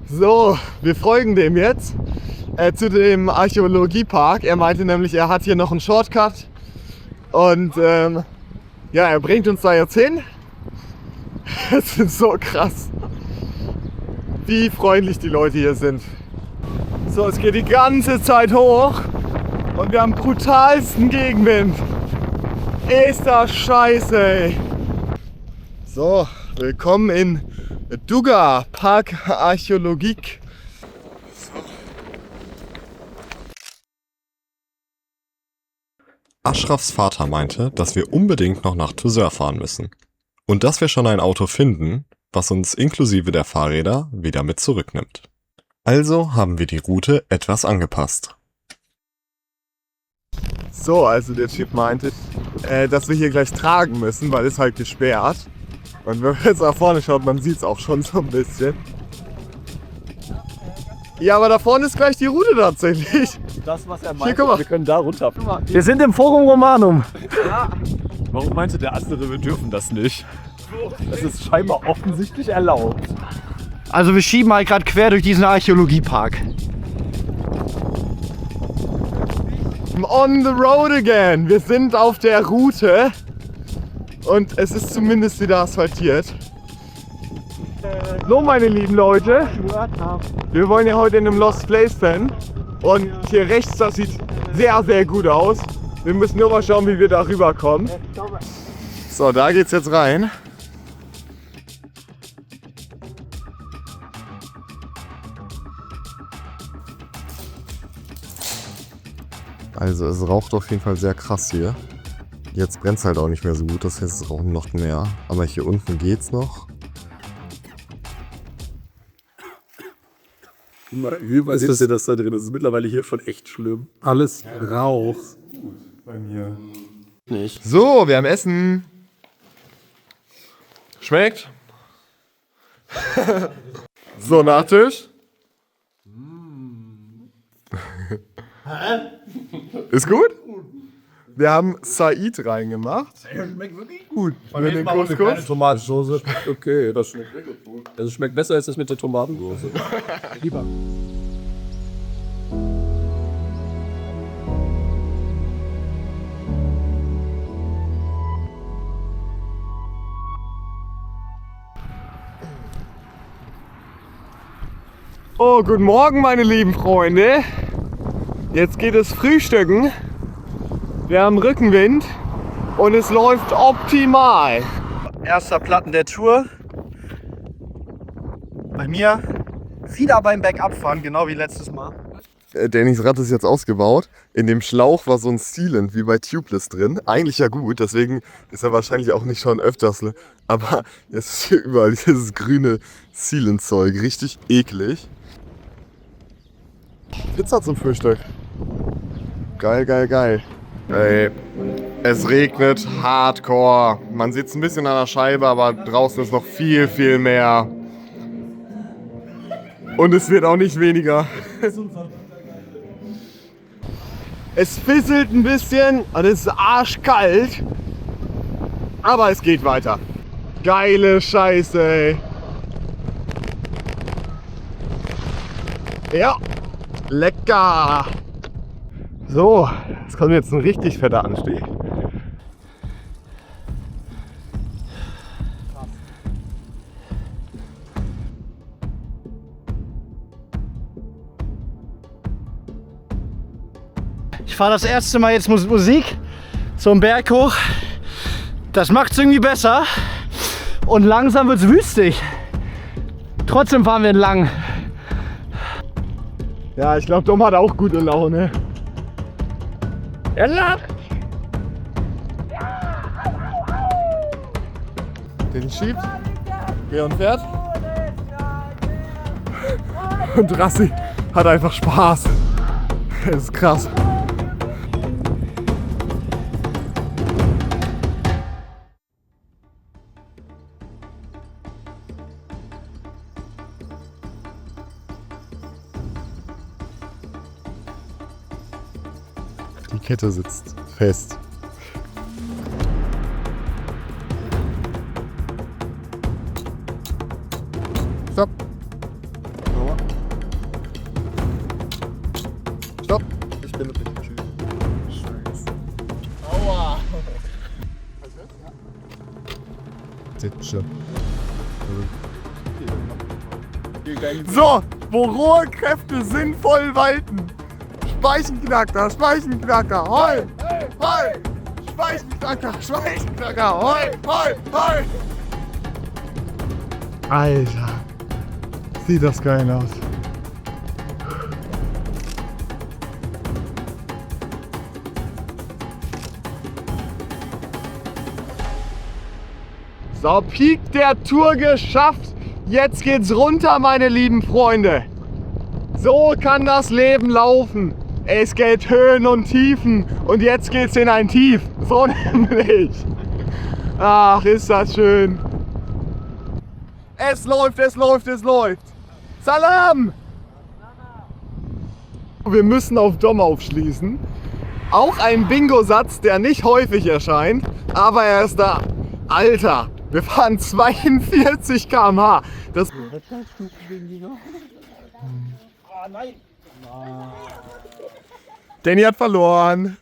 [SPEAKER 6] So, wir folgen dem jetzt zu dem Archäologiepark. Er meinte nämlich, er hat hier noch einen Shortcut. Und ja, er bringt uns da jetzt hin. Es ist so krass, wie freundlich die Leute hier sind. So, es geht die ganze Zeit hoch und wir haben brutalsten Gegenwind. Ist das scheiße, ey. So, willkommen in Duga Park Archäologique.
[SPEAKER 1] Ashrafs Vater meinte, dass wir unbedingt noch nach Tozeur fahren müssen. Und dass wir schon ein Auto finden, was uns inklusive der Fahrräder wieder mit zurücknimmt. Also haben wir die Route etwas angepasst.
[SPEAKER 6] So, also der Typ meinte, dass wir hier gleich tragen müssen, weil es halt gesperrt. Und wenn man jetzt nach vorne schaut, man sieht es auch schon so ein bisschen. Ja, aber da vorne ist gleich die Route tatsächlich.
[SPEAKER 7] Das, was er
[SPEAKER 6] Hier,
[SPEAKER 7] meinte,
[SPEAKER 6] guck mal.
[SPEAKER 7] wir können da runter.
[SPEAKER 6] Wir sind im Forum Romanum.
[SPEAKER 7] Warum meinte der andere, wir dürfen das nicht? Das ist scheinbar offensichtlich erlaubt.
[SPEAKER 6] Also wir schieben halt gerade quer durch diesen Archäologiepark. On the road again. Wir sind auf der Route. Und es ist zumindest wieder asphaltiert. So, meine lieben Leute, wir wollen ja heute in einem Lost Place sein. Und hier rechts, das sieht sehr, sehr gut aus. Wir müssen nur mal schauen, wie wir da rüberkommen. So, da geht's jetzt rein.
[SPEAKER 1] Also es raucht auf jeden Fall sehr krass hier. Jetzt brennt es halt auch nicht mehr so gut, das heißt es rauchen noch mehr. Aber hier unten geht's noch.
[SPEAKER 11] Wie weiß das denn, das da drin ist? Das ist mittlerweile hier schon echt schlimm.
[SPEAKER 7] Alles Rauch.
[SPEAKER 1] Bei mir.
[SPEAKER 2] Nicht.
[SPEAKER 1] So, wir haben Essen. Schmeckt?
[SPEAKER 6] So, Nachtisch. Ist gut? Wir haben Said reingemacht.
[SPEAKER 7] Schmeckt wirklich gut.
[SPEAKER 6] Mit dem Couscous.
[SPEAKER 7] Tomatensauce. Okay, das schmeckt wirklich gut. Das schmeckt besser als das mit der Tomatensauce. Lieber.
[SPEAKER 6] Oh, guten Morgen, meine lieben Freunde. Jetzt geht es frühstücken. Wir haben Rückenwind und es läuft optimal. Erster Platten der Tour. Bei mir wieder beim Bergabfahren, genau wie letztes Mal.
[SPEAKER 1] Dannys Rad ist jetzt ausgebaut. In dem Schlauch war so ein Sealant wie bei Tubeless drin. Eigentlich ja gut, deswegen ist er wahrscheinlich auch nicht schon öfters. Aber jetzt ist hier überall dieses grüne Sealant-Zeug. Richtig eklig. Pizza zum Frühstück. Geil, geil, geil. Ey, es regnet hardcore. Man sieht es ein bisschen an der Scheibe, aber draußen ist noch viel, viel mehr.
[SPEAKER 6] Und es wird auch nicht weniger. Es fisselt ein bisschen und es ist arschkalt. Aber es geht weiter. Geile Scheiße, ey. Ja, lecker. So, jetzt kommt jetzt ein richtig fetter Anstieg. Ich fahre das erste Mal jetzt Musik so einen Berg hoch. Das macht es irgendwie besser. Und langsam wird es wüstig. Trotzdem fahren wir entlang. Ja, ich glaube, Dom hat auch gute Laune.
[SPEAKER 1] Den schiebt, Leon fährt. Und Rassi hat einfach Spaß. Das ist krass. Die Kette sitzt fest. Stopp. Stopp. Ich bin mit dem Typ. Scheiße. Aua. Sitze. So, wo rohe Kräfte sinnvoll walten. Speichenknacker, Speichenknacker, hoi, hoi. Speichenknacker, Speichenknacker, hoi, hoi, hoi. Alter, sieht das geil aus. So, Peak der Tour geschafft. Jetzt geht's runter, meine lieben Freunde. So kann das Leben laufen. Es geht Höhen und Tiefen und jetzt geht's in ein Tief. So nämlich. Ach, ist das schön. Es läuft, es läuft, es läuft. Salam! Wir müssen auf Dom aufschließen. Auch ein Bingo-Satz, der nicht häufig erscheint, aber er ist da. Alter, wir fahren 42 km/h. Das Danny hat verloren.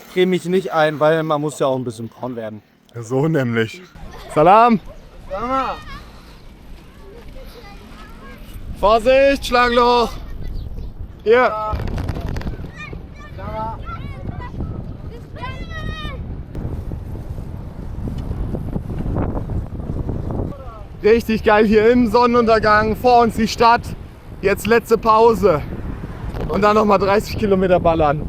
[SPEAKER 6] Ich gehe mich nicht ein, weil man muss ja auch ein bisschen braun werden.
[SPEAKER 1] So nämlich. Salam! Vorsicht, Schlagloch! Hier! Richtig geil hier im Sonnenuntergang, vor uns die Stadt. Jetzt letzte Pause. Und dann nochmal 30 Kilometer ballern.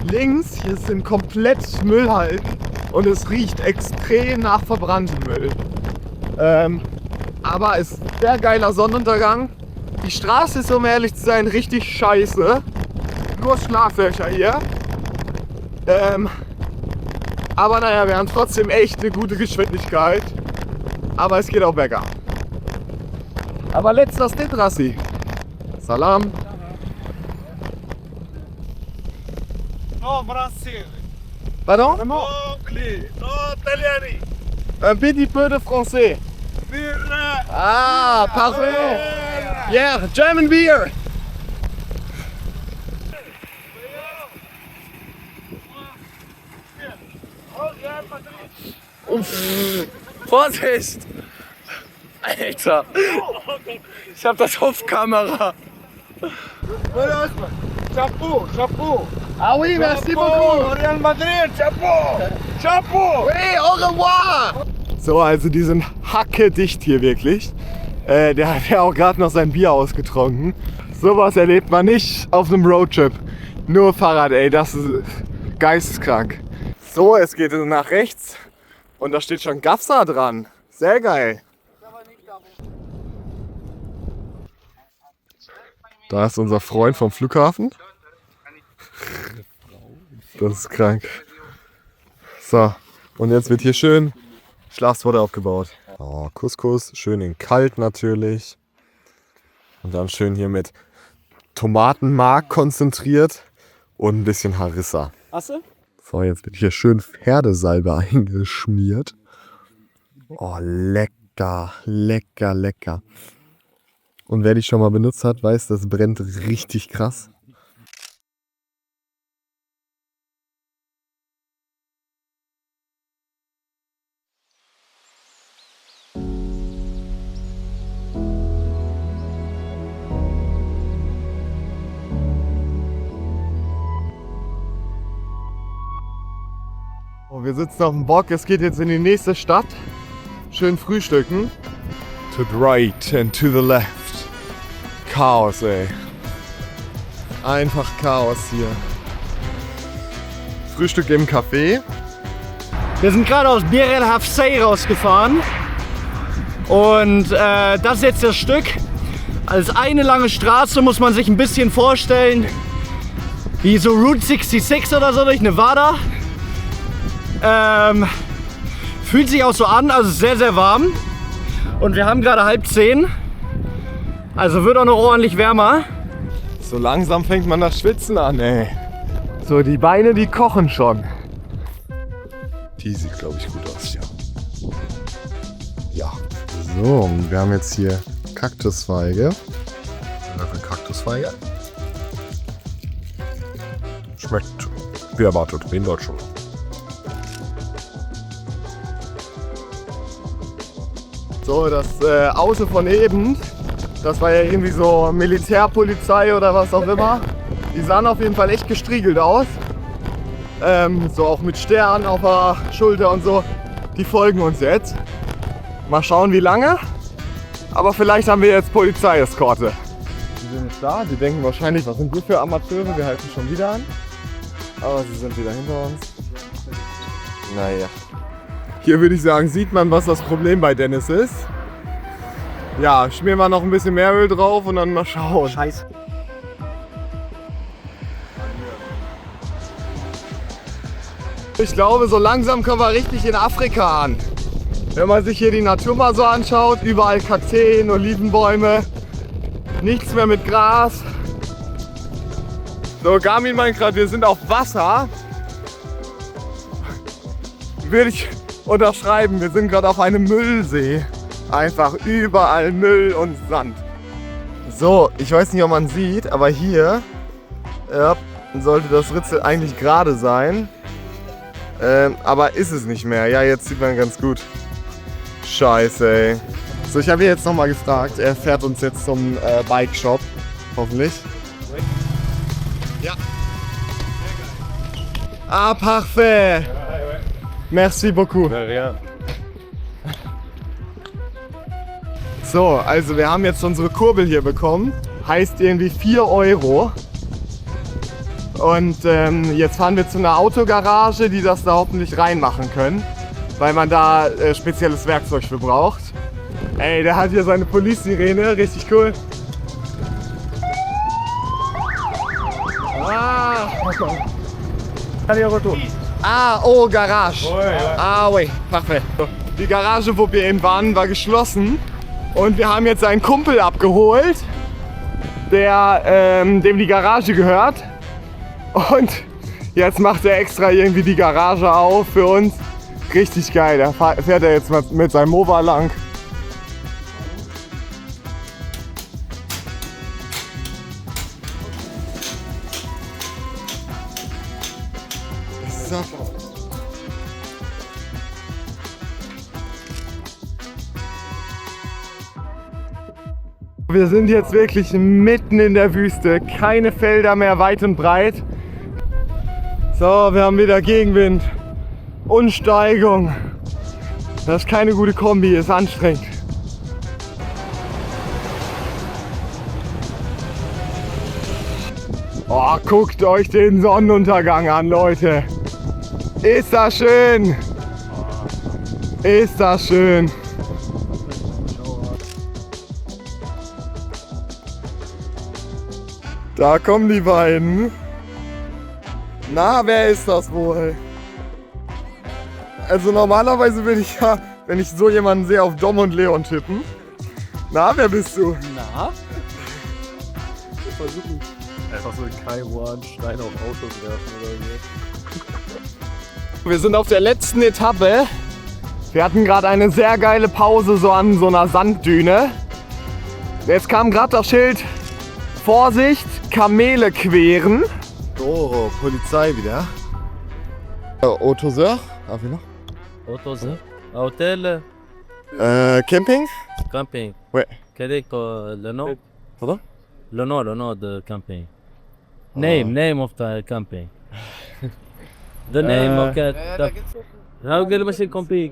[SPEAKER 1] Links, hier sind komplett Müllhalden und es riecht extrem nach verbranntem Müll. Aber es ist ein sehr geiler Sonnenuntergang. Die Straße ist, um ehrlich zu sein, richtig scheiße. Nur Schlaflöcher hier. Aber naja, wir haben trotzdem echt eine gute Geschwindigkeit. Aber es geht auch bergab. Aber letzter Stint, Rassi. Salam.
[SPEAKER 6] Oh, Brasil.
[SPEAKER 1] Pardon?
[SPEAKER 6] Anglais. Oh, Italiani.
[SPEAKER 1] Un petit peu de français. Ah, parfait. Yeah, German beer.
[SPEAKER 2] Vorsicht! Alter! Ich hab das auf Kamera.
[SPEAKER 6] Chapeau, Chapeau.
[SPEAKER 1] Ah oui, merci beaucoup.
[SPEAKER 6] Real Madrid, Chapeau. Chapeau.
[SPEAKER 1] Hey, au revoir. So, also die sind hackedicht hier wirklich. Der hat ja auch gerade noch sein Bier ausgetrunken. Sowas erlebt man nicht auf einem Roadtrip. Nur Fahrrad, ey, das ist geisteskrank. So, es geht nach rechts und da steht schon Gafsa dran. Sehr geil. Da ist unser Freund vom Flughafen. Das ist krank. So, und jetzt wird hier schön Schlafspot aufgebaut. Oh, Couscous, schön in kalt natürlich. Und dann schön hier mit Tomatenmark konzentriert und ein bisschen Harissa.
[SPEAKER 6] Hast du?
[SPEAKER 1] So, jetzt wird hier schön Pferdesalbe eingeschmiert. Oh, lecker, lecker, lecker. Und wer die schon mal benutzt hat, weiß, das brennt richtig krass. wir sitzen auf dem Bock. Es geht jetzt in die nächste Stadt. Schön frühstücken. To the right and to the left. Chaos, ey. Einfach Chaos hier. Frühstück im Café.
[SPEAKER 6] Wir sind gerade aus Bir El Hafsay rausgefahren. Und das ist jetzt das Stück. Als eine lange Straße muss man sich ein bisschen vorstellen, wie so Route 66 oder so durch Nevada. Fühlt sich auch so an, also sehr, sehr warm. Und wir haben gerade 9:30. Also wird auch noch ordentlich wärmer.
[SPEAKER 1] So langsam fängt man das Schwitzen an, ey. So, die Beine, die kochen schon. Die sieht, glaube ich, gut aus, ja. Ja. So, wir haben jetzt hier Kaktusfeige. Eine Kaktusfeige. Schmeckt wie erwartet, wie in Deutschland. So, das Auto von eben, das war ja irgendwie so Militärpolizei oder was auch immer. Die sahen auf jeden Fall echt gestriegelt aus. So auch mit Sternen auf der Schulter und so. Die folgen uns jetzt. Mal schauen, wie lange. Aber vielleicht haben wir jetzt Polizeieskorte. Die sind jetzt da. Die denken wahrscheinlich, was sind wir für Amateure? Wir halten schon wieder an. Aber sie sind wieder hinter uns. Naja. Hier würde ich sagen, sieht man, was das Problem bei Dennis ist. Ja, schmieren wir noch ein bisschen mehr Öl drauf und dann mal schauen.
[SPEAKER 6] Scheiße.
[SPEAKER 1] Ich glaube, so langsam kommen wir richtig in Afrika an. Wenn man sich hier die Natur mal so anschaut, überall Kakteen, Olivenbäume, nichts mehr mit Gras. So, Garmin meint gerade, wir sind auf Wasser. Würde ich unterschreiben, wir sind gerade auf einem Müllsee. Einfach überall Müll und Sand. So, ich weiß nicht, ob man sieht, aber hier sollte das Ritzel eigentlich gerade sein. Aber ist es nicht mehr. Ja, jetzt sieht man ganz gut. Scheiße, ey. So, ich habe ihn jetzt nochmal gefragt. Er fährt uns jetzt zum Bike Shop. Hoffentlich. Ja. Ah, parfait. Merci beaucoup. So, also wir haben jetzt unsere Kurbel hier bekommen. Heißt irgendwie 4 €. Und jetzt fahren wir zu einer Autogarage, die das da hoffentlich reinmachen können. Weil man da spezielles Werkzeug für braucht. Ey, der hat hier seine Police-Sirene, richtig cool. Oh, Garage. Ah, oui, parfait. Die Garage, wo wir eben waren, war geschlossen. Und wir haben jetzt einen Kumpel abgeholt, dem die Garage gehört. Und jetzt macht er extra irgendwie die Garage auf für uns. Richtig geil, da fährt er jetzt mit seinem Mova lang. So. Wir sind jetzt wirklich mitten in der Wüste, keine Felder mehr weit und breit. So, wir haben wieder Gegenwind und Steigung. Das ist keine gute Kombi, ist anstrengend. Oh, guckt euch den Sonnenuntergang an, Leute. Ist das schön. Ist das schön. Da kommen die beiden. Na, wer ist das wohl? Also normalerweise würde ich ja, wenn ich so jemanden sehe, auf Dom und Leon tippen. Na, wer bist du?
[SPEAKER 2] Na? Wir versuchen einfach so in Kairo einen Stein auf Autos werfen oder so.
[SPEAKER 1] Wir sind auf der letzten Etappe. Wir hatten gerade eine sehr geile Pause so an so einer Sanddüne. Jetzt kam gerade das Schild: Vorsicht, Kamele queren. Oh, Polizei wieder. Autoseur, darf ich noch?
[SPEAKER 12] Autoseur? Hôtel?
[SPEAKER 1] Camping?
[SPEAKER 12] Camping.
[SPEAKER 1] Ouais.
[SPEAKER 12] Quel est le nom?
[SPEAKER 1] Pardon?
[SPEAKER 12] Le nom de camping. Name of the camping. The name of the How can you camping?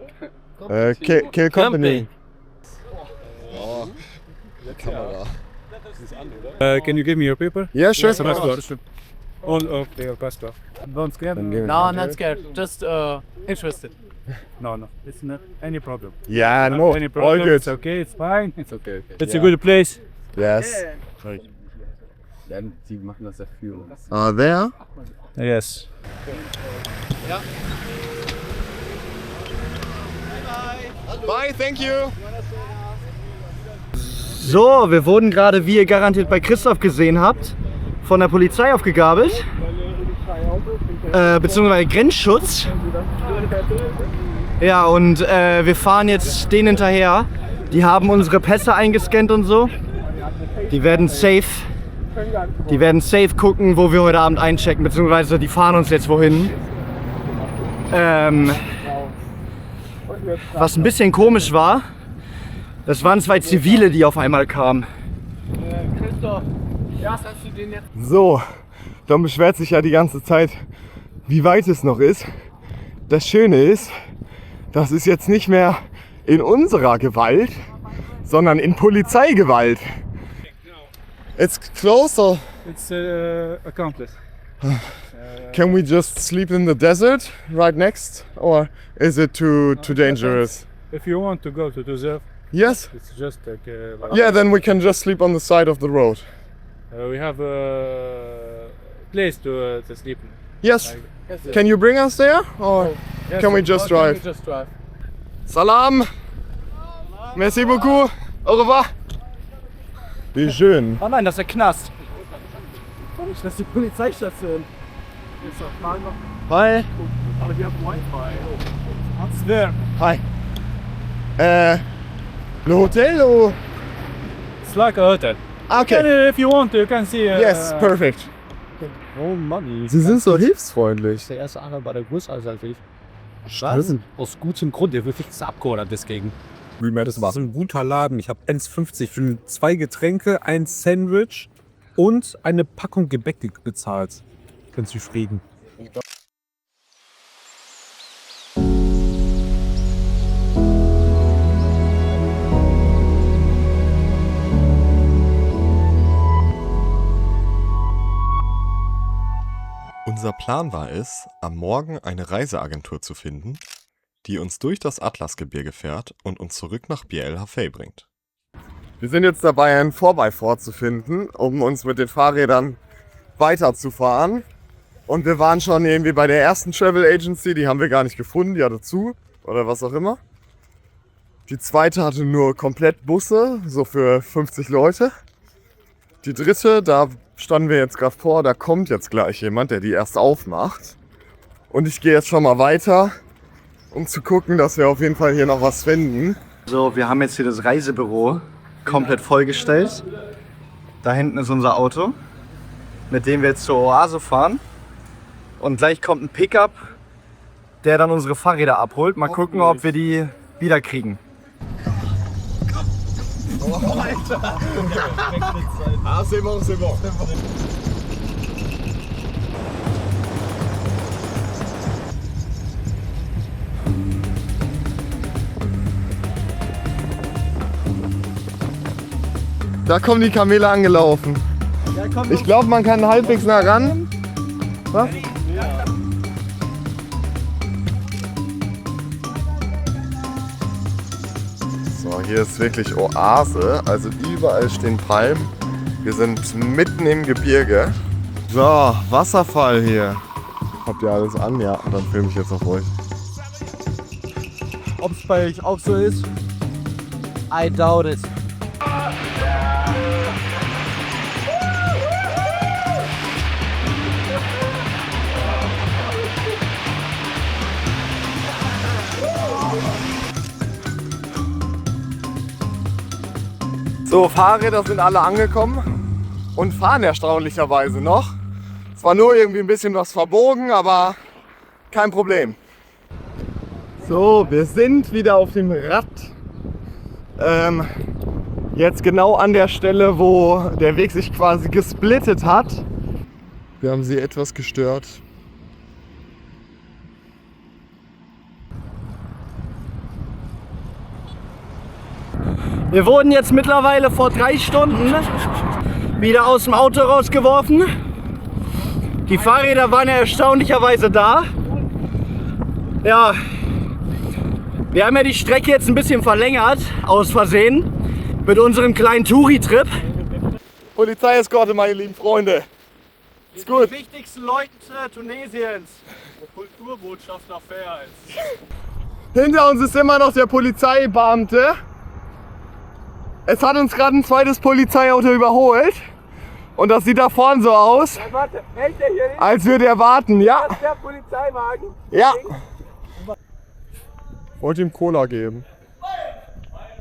[SPEAKER 11] Kill Company.
[SPEAKER 7] Can you give me your paper?
[SPEAKER 11] Yeah, sure.
[SPEAKER 7] All of your passport. Don't scare me.
[SPEAKER 2] No, not scared. Just interested.
[SPEAKER 7] No, it's not any problem.
[SPEAKER 11] Yeah,
[SPEAKER 7] Not
[SPEAKER 11] no,
[SPEAKER 7] any problem.
[SPEAKER 11] all good.
[SPEAKER 7] It's okay, it's fine.
[SPEAKER 2] It's okay.
[SPEAKER 7] It's a good place.
[SPEAKER 11] Yes.
[SPEAKER 2] Die machen das ja für uns.
[SPEAKER 11] There?
[SPEAKER 7] Yes.
[SPEAKER 11] Bye, thank you.
[SPEAKER 6] So, wir wurden gerade, wie ihr garantiert bei Christoph gesehen habt, von der Polizei aufgegabelt. Beziehungsweise Grenzschutz. Ja, und wir fahren jetzt denen hinterher. Die haben unsere Pässe eingescannt und so. Die werden safe gucken, wo wir heute Abend einchecken, beziehungsweise die fahren uns jetzt wohin. Was ein bisschen komisch war, das waren 2 Zivile, die auf einmal kamen.
[SPEAKER 11] So, Dom beschwert sich ja die ganze Zeit, wie weit es noch ist. Das Schöne ist, das ist jetzt nicht mehr in unserer Gewalt, sondern in Polizeigewalt. It's closer.
[SPEAKER 7] It's accomplice.
[SPEAKER 11] Can we just sleep in the desert right next, or is it too dangerous?
[SPEAKER 7] If you want to go to Dusseldorf,
[SPEAKER 11] Yes.
[SPEAKER 7] it's just like
[SPEAKER 11] Yeah, then we can just sleep on the side of the road.
[SPEAKER 7] we have a place to sleep.
[SPEAKER 11] Yes. Can you bring us there, or can we just drive? Salam. Merci beaucoup. Au revoir. Wie schön.
[SPEAKER 6] Oh nein, das ist der Knast. Das ist die Polizeistation.
[SPEAKER 11] Hi.
[SPEAKER 7] Aber wir haben Wi-Fi.
[SPEAKER 11] Hi. Le hotel or?
[SPEAKER 7] It's like a hotel.
[SPEAKER 11] Okay.
[SPEAKER 7] If you want, you can see.
[SPEAKER 11] Yes, perfect.
[SPEAKER 9] Oh Mann.
[SPEAKER 1] Sie sind so hilfsfreundlich.
[SPEAKER 9] Der erste Araber, der größer ist als ich. Was? Aus gutem Grund, der wird fix abgeordnet deswegen.
[SPEAKER 13] Das war so ein guter Laden. Ich habe 1,50 für 2 Getränke, ein Sandwich und eine Packung Gebäck bezahlt. Ganz zufrieden.
[SPEAKER 1] Unser Plan war es, am Morgen eine Reiseagentur zu finden, die uns durch das Atlasgebirge fährt und uns zurück nach Bir el-Hafey bringt.
[SPEAKER 11] Wir sind jetzt dabei, einen 4x4 zu finden, um uns mit den Fahrrädern weiterzufahren. Und wir waren schon irgendwie bei der ersten Travel Agency, die haben wir gar nicht gefunden, die hatte zu oder was auch immer. Die zweite hatte nur komplett Busse, so für 50 Leute. Die dritte, da standen wir jetzt gerade vor, da kommt jetzt gleich jemand, der die erst aufmacht. Und ich gehe jetzt schon mal weiter, um zu gucken, dass wir auf jeden Fall hier noch was finden.
[SPEAKER 6] So, wir haben jetzt hier das Reisebüro komplett vollgestellt. Da hinten ist unser Auto, mit dem wir jetzt zur Oase fahren. Und gleich kommt ein Pickup, der dann unsere Fahrräder abholt. Mal gucken, ob wir die wieder kriegen.
[SPEAKER 11] Oh, Alter! Ah, c'est bon, c'est bon. Da kommen die Kamele angelaufen. Ich glaube, man kann halbwegs nah ran. Was? So, hier ist wirklich Oase, also überall stehen Palmen. Wir sind mitten im Gebirge. So, Wasserfall hier. Habt ihr alles an? Ja, dann filme ich jetzt auf euch.
[SPEAKER 6] Ob es bei euch auch so ist? I doubt it.
[SPEAKER 11] So, Fahrräder sind alle angekommen und fahren erstaunlicherweise noch. Zwar nur irgendwie ein bisschen was verbogen, aber kein Problem. So, wir sind wieder auf dem Rad. Jetzt genau an der Stelle, wo der Weg sich quasi gesplittet hat. Wir haben sie etwas gestört.
[SPEAKER 6] Wir wurden jetzt mittlerweile vor 3 Stunden wieder aus dem Auto rausgeworfen. Die Fahrräder waren ja erstaunlicherweise da. Ja, wir haben ja die Strecke jetzt ein bisschen verlängert, aus Versehen, mit unserem kleinen Touri-Trip.
[SPEAKER 1] Polizeieskorte, meine lieben Freunde. Ist gut.
[SPEAKER 6] Die wichtigsten Leute Tunesiens. Kulturbotschafter Fair.
[SPEAKER 1] Hinter uns ist immer noch der Polizeibeamte. Es hat uns gerade ein zweites Polizeiauto überholt. Und das sieht da vorne so aus, als würde er warten, ja?
[SPEAKER 6] Das ist der Polizeiwagen.
[SPEAKER 1] Ja. Wollte ihm Cola geben.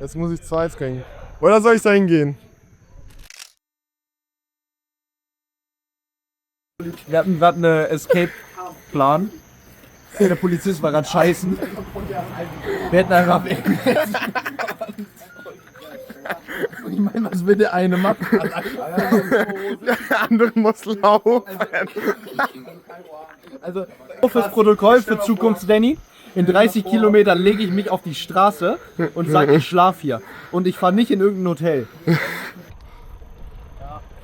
[SPEAKER 1] Jetzt muss ich 2 trinken. Oder soll ich da hingehen?
[SPEAKER 3] Wir hatten einen Escape-Plan. Der Polizist war gerade scheißen. Wir hätten einfach weg. Ich meine, was will der eine machen?
[SPEAKER 1] Der andere muss laufen.
[SPEAKER 3] Also, fürs Protokoll, für Zukunft, Danny. In 30 Kilometern lege ich mich auf die Straße und sage, ich schlaf hier. Und ich fahre nicht in irgendein Hotel.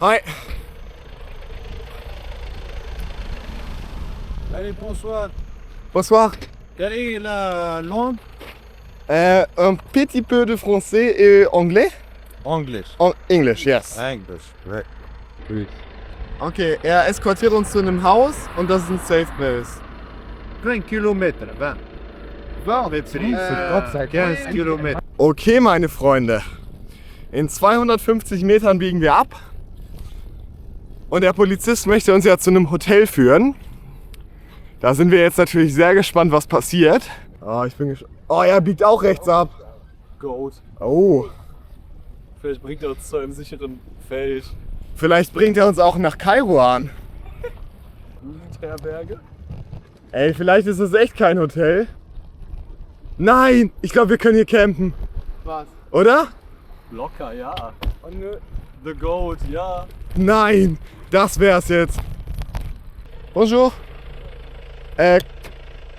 [SPEAKER 1] Hi.
[SPEAKER 6] Allez, bonsoir.
[SPEAKER 1] Bonsoir.
[SPEAKER 6] Quelle est la langue?
[SPEAKER 1] Un petit peu de français et anglais?
[SPEAKER 6] English.
[SPEAKER 1] English, yes.
[SPEAKER 6] English, right.
[SPEAKER 1] Okay, er eskortiert uns zu einem Haus und das ist ein Safe Place.
[SPEAKER 6] 20 Kilometer, 20. 15 Kilometer.
[SPEAKER 1] Okay, meine Freunde. In 250 Metern biegen wir ab. Und der Polizist möchte uns ja zu einem Hotel führen. Da sind wir jetzt natürlich sehr gespannt, was passiert. Oh, ich bin gespannt. Oh, er biegt auch rechts ab.
[SPEAKER 3] Goat.
[SPEAKER 1] Oh.
[SPEAKER 3] Vielleicht bringt er uns zu einem sicheren Feld.
[SPEAKER 1] Vielleicht bringt er uns auch nach Kairouan.
[SPEAKER 3] Herberge?
[SPEAKER 1] Ey, vielleicht ist es echt kein Hotel. Nein, ich glaube, wir können hier campen.
[SPEAKER 3] Was?
[SPEAKER 1] Oder?
[SPEAKER 3] Locker, ja. Oh, nö. The Goat, ja.
[SPEAKER 1] Nein, das wär's jetzt. Bonjour.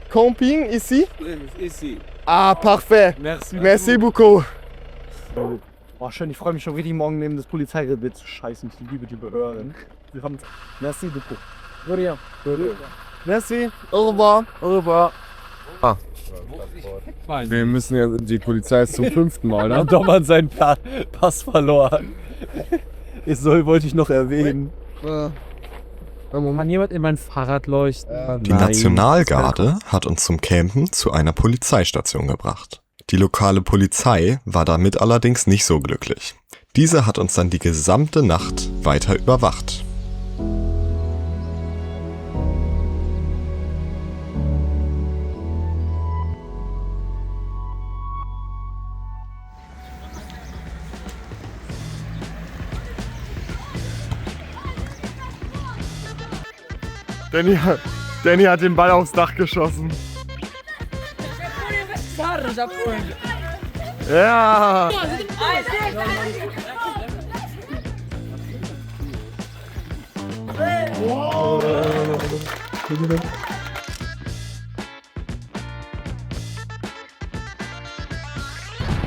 [SPEAKER 1] Camping ici?
[SPEAKER 3] Ici.
[SPEAKER 1] Ah, parfait.
[SPEAKER 3] Merci.
[SPEAKER 1] Merci beaucoup.
[SPEAKER 6] Oh, schön, ich freue mich schon richtig, morgen neben das Polizeirevier zu scheißen. Ich liebe die Behörden. Wir haben. Merci beaucoup.
[SPEAKER 1] Merci. Au revoir.
[SPEAKER 6] Au revoir.
[SPEAKER 1] Ah. Wir müssen ja, die Polizei ist zum 5. Mal, ne?
[SPEAKER 3] Doch mal seinen Pass verloren. Wollte ich noch erwähnen.
[SPEAKER 9] Kann jemand in mein Fahrrad leuchten?
[SPEAKER 1] Die Nationalgarde hat uns zum Campen zu einer Polizeistation gebracht. Die lokale Polizei war damit allerdings nicht so glücklich. Diese hat uns dann die gesamte Nacht weiter überwacht. Danny hat den Ball aufs Dach geschossen. Ja!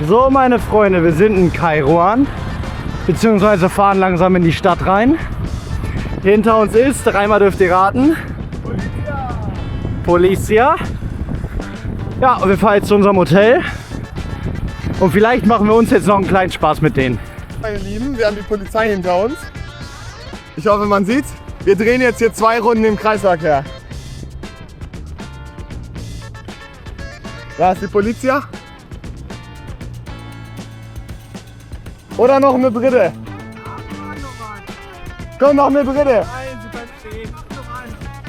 [SPEAKER 6] So, meine Freunde, wir sind in Kairouan, beziehungsweise fahren langsam in die Stadt rein. Hinter uns ist, dreimal dürft ihr raten, Polizia. Ja, und wir fahren jetzt zu unserem Hotel. Und vielleicht machen wir uns jetzt noch einen kleinen Spaß mit denen.
[SPEAKER 1] Meine Lieben, wir haben die Polizei hinter uns. Ich hoffe, man sieht. Wir drehen jetzt hier 2 Runden im Kreisverkehr. Da ist die Polizia. Oder noch eine dritte. Komm, noch eine dritte.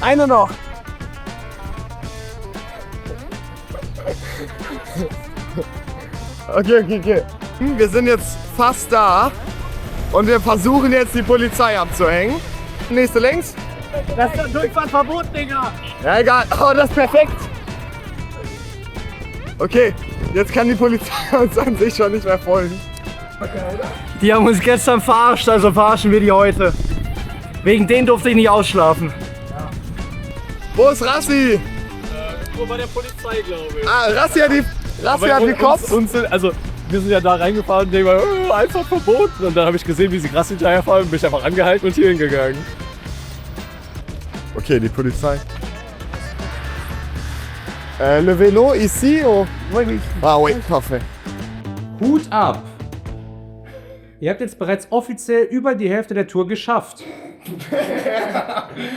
[SPEAKER 1] Eine noch. Okay. Wir sind jetzt fast da und wir versuchen jetzt die Polizei abzuhängen. Nächste links.
[SPEAKER 6] Das ist Durchfahrtverbot, Digga.
[SPEAKER 1] Ja, egal. Oh, das ist perfekt. Okay, jetzt kann die Polizei uns an sich schon nicht mehr folgen.
[SPEAKER 6] Die haben uns gestern verarscht, also verarschen wir die heute. Wegen denen durfte ich nicht ausschlafen.
[SPEAKER 1] Ja. Wo ist Rassi?
[SPEAKER 3] Nur bei der Polizei, glaube ich.
[SPEAKER 1] Ah, Rassi hat die Cops.
[SPEAKER 3] Also,
[SPEAKER 7] wir sind ja da reingefahren und denken wir, einfach verboten. Und dann habe ich gesehen, wie sie krass hinterherfahren und bin ich einfach angehalten und hier hingegangen.
[SPEAKER 14] Okay, die Polizei. Le vélo ici ou? Ah oui, parfait.
[SPEAKER 15] Hut ab! Ihr habt jetzt bereits offiziell über die Hälfte der Tour geschafft.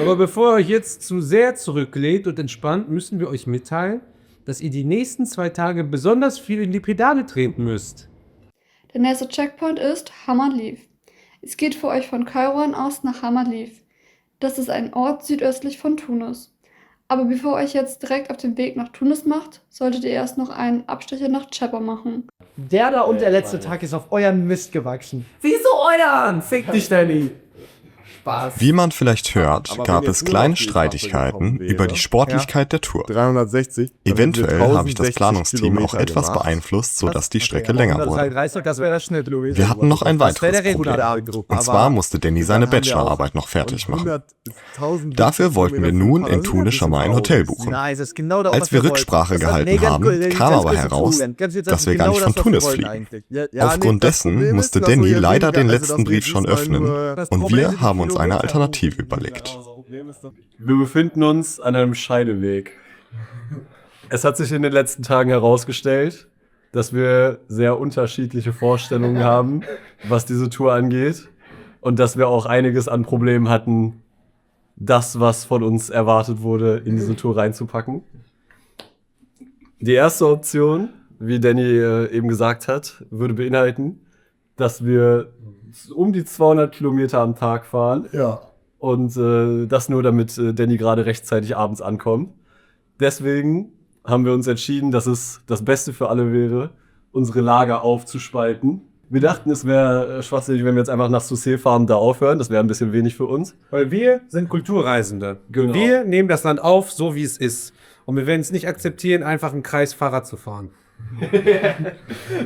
[SPEAKER 15] Aber bevor ihr euch jetzt zu sehr zurücklehnt und entspannt, müssen wir euch mitteilen, dass ihr die nächsten 2 Tage besonders viel in die Pedale treten müsst.
[SPEAKER 16] Der nächste Checkpoint ist Hamadliv. Es geht für euch von Kairouan aus nach Hamadliv. Das ist ein Ort südöstlich von Tunis. Aber bevor ihr euch jetzt direkt auf den Weg nach Tunis macht, solltet ihr erst noch einen Abstecher nach Chepper machen.
[SPEAKER 6] Der da und der letzte Tag ist auf euren Mist gewachsen.
[SPEAKER 15] Wieso euren? Fick dich, Danny!
[SPEAKER 1] Wie man vielleicht hört, gab es kleine Streitigkeiten über die Sportlichkeit der Tour.
[SPEAKER 14] 360.
[SPEAKER 1] Eventuell habe ich das Planungsteam auch etwas beeinflusst, sodass die Strecke länger wurde.
[SPEAKER 6] Das wäre der Schnitt, Luis.
[SPEAKER 1] Wir hatten noch ein weiteres Problem. Und zwar musste Danny seine Bachelorarbeit noch fertig machen. Dafür wollten wir nun in Tunis schon mal ein Hotel buchen. Als wir Rücksprache gehalten haben, kam aber heraus, dass wir gar nicht von Tunis fliegen. Aufgrund dessen musste Danny leider den letzten Brief schon öffnen und wir haben uns eine Alternative überlegt.
[SPEAKER 7] Wir befinden uns an einem Scheideweg. Es hat sich in den letzten Tagen herausgestellt, dass wir sehr unterschiedliche Vorstellungen haben, was diese Tour angeht. Und dass wir auch einiges an Problemen hatten, das, was von uns erwartet wurde, in diese Tour reinzupacken. Die erste Option, wie Danny eben gesagt hat, würde beinhalten, dass wir um die 200 Kilometer am Tag fahren.
[SPEAKER 14] Ja.
[SPEAKER 7] Und das nur, damit Danny gerade rechtzeitig abends ankommt. Deswegen haben wir uns entschieden, dass es das Beste für alle wäre, unsere Lager aufzuspalten. Wir dachten, es wäre schwachsinnig, wenn wir jetzt einfach nach Sousse fahren, da aufhören. Das wäre ein bisschen wenig für uns.
[SPEAKER 15] Weil wir sind Kulturreisende.
[SPEAKER 7] Genau.
[SPEAKER 15] Wir nehmen das Land auf, so wie es ist. Und wir werden es nicht akzeptieren, einfach im Kreis Fahrrad zu fahren.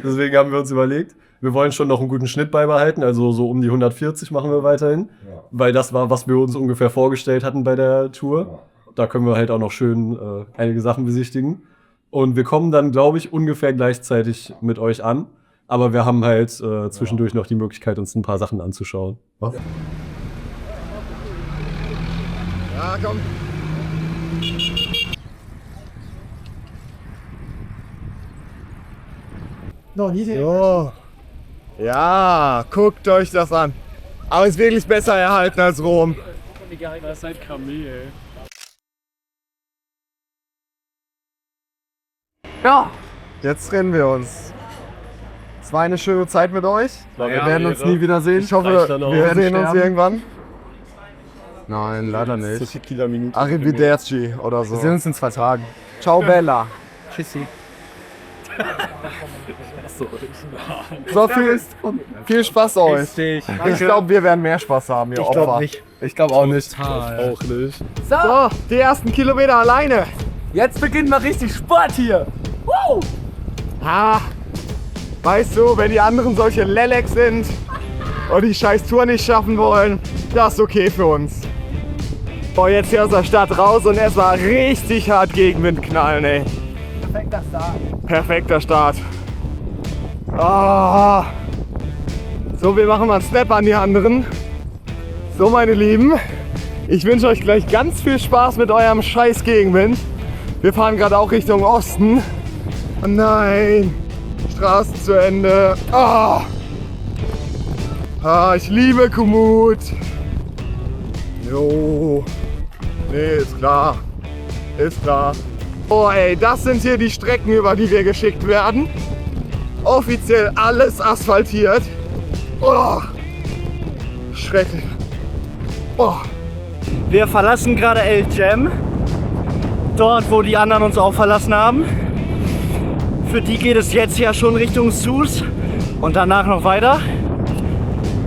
[SPEAKER 7] Deswegen haben wir uns überlegt, wir wollen schon noch einen guten Schnitt beibehalten, also so um die 140 machen wir weiterhin, weil das war, was wir uns ungefähr vorgestellt hatten bei der Tour. Da können wir halt auch noch schön einige Sachen besichtigen. Und wir kommen dann, glaube ich, ungefähr gleichzeitig mit euch an. Aber wir haben halt zwischendurch noch die Möglichkeit, uns ein paar Sachen anzuschauen.
[SPEAKER 14] Ja, komm. So. Ja, guckt euch das an. Aber ist wirklich besser erhalten als Rom.
[SPEAKER 7] Das ist halt Kamel.
[SPEAKER 14] Ja. Jetzt trennen wir uns. Es war eine schöne Zeit mit euch. Wir werden uns nie wiedersehen. Ich hoffe, wir sehen uns irgendwann. Nein, leider nicht. Arrivederci oder so.
[SPEAKER 6] Wir sehen uns in 2 Tagen.
[SPEAKER 14] Ciao Bella.
[SPEAKER 6] Tschüssi.
[SPEAKER 14] So, viel Spaß euch. Ich glaube, wir werden mehr Spaß haben, ihr Opfer. Ich glaube auch nicht.
[SPEAKER 7] Auch nicht.
[SPEAKER 14] So, die ersten Kilometer alleine. Jetzt beginnt mal richtig Sport hier. Woo! Weißt du, wenn die anderen solche Leleks sind und die scheiß Tour nicht schaffen wollen, das ist okay für uns. Boah, jetzt hier aus der Stadt raus und erstmal richtig hart Gegenwind knallen, ey.
[SPEAKER 6] Perfekter Start.
[SPEAKER 14] Perfekter Start. Ah. So, wir machen mal einen Snap an die anderen. So, meine Lieben, ich wünsche euch gleich ganz viel Spaß mit eurem scheiß Gegenwind. Wir fahren gerade auch Richtung Osten. Oh nein, Straße zu Ende. Ah. Ich liebe Komoot. Jo. Nee, ist klar. Ist klar. Oh ey, das sind hier die Strecken, über die wir geschickt werden. Offiziell alles asphaltiert. Oh. Schrecklich. Oh.
[SPEAKER 6] Wir verlassen gerade El Jem. Dort, wo die anderen uns auch verlassen haben. Für die geht es jetzt ja schon Richtung Sousse und danach noch weiter.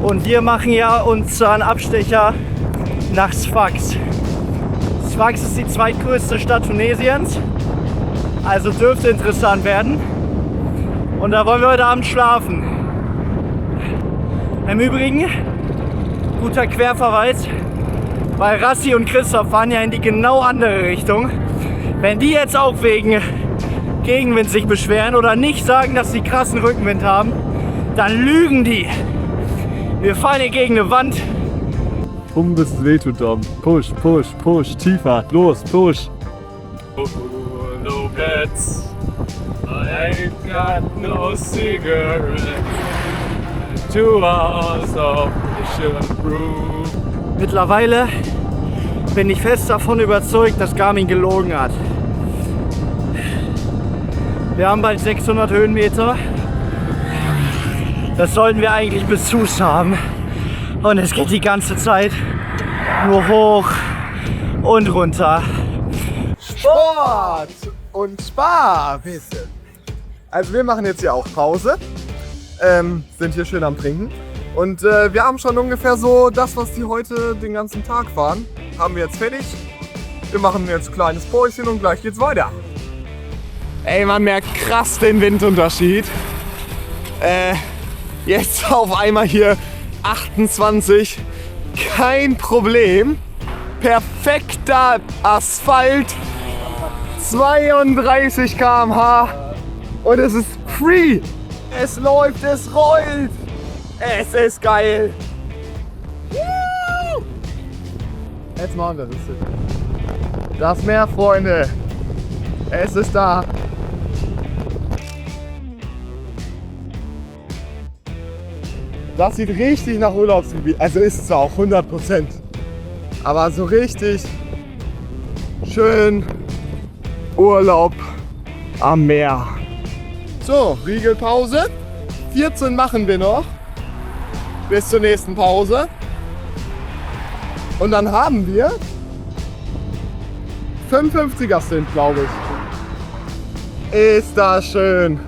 [SPEAKER 6] Und wir machen ja unseren Abstecher nach Sfax. Sfax ist die zweitgrößte Stadt Tunesiens, also dürfte interessant werden. Und da wollen wir heute Abend schlafen. Im Übrigen, guter Querverweis, weil Rassi und Christoph fahren ja in die genau andere Richtung. Wenn die jetzt auch wegen Gegenwind sich beschweren oder nicht sagen, dass sie krassen Rückenwind haben, dann lügen die. Wir fahren hier gegen eine Wand.
[SPEAKER 14] Bis es wehtut, Dom. Push, push, push. Tiefer. Los, push.
[SPEAKER 7] No bets. I ain't got no cigarette. 2 hours of mission proof.
[SPEAKER 6] Mittlerweile bin ich fest davon überzeugt, dass Garmin gelogen hat. Wir haben bald 600 Höhenmeter. Das sollten wir eigentlich bis Fuß haben. Und es geht die ganze Zeit nur hoch und runter.
[SPEAKER 14] Sport und Spaß. Also wir machen jetzt hier auch Pause. Sind hier schön am Trinken. Und wir haben schon ungefähr so das, was die heute den ganzen Tag fahren, haben wir jetzt fertig. Wir machen jetzt ein kleines Päuschen und gleich geht's weiter. Ey, man merkt krass den Windunterschied. Jetzt auf einmal hier 28, kein Problem. Perfekter Asphalt, 32 km/h und es ist free. Es läuft, es rollt. Es ist geil. Jetzt machen wir das. Das Meer, Freunde. Es ist da. Das sieht richtig nach Urlaubsgebiet. Also ist es auch 100%. Aber so richtig schön Urlaub am Meer. So, Riegelpause. 14 machen wir noch. Bis zur nächsten Pause. Und dann haben wir 55er sind, glaube ich. Ist das schön.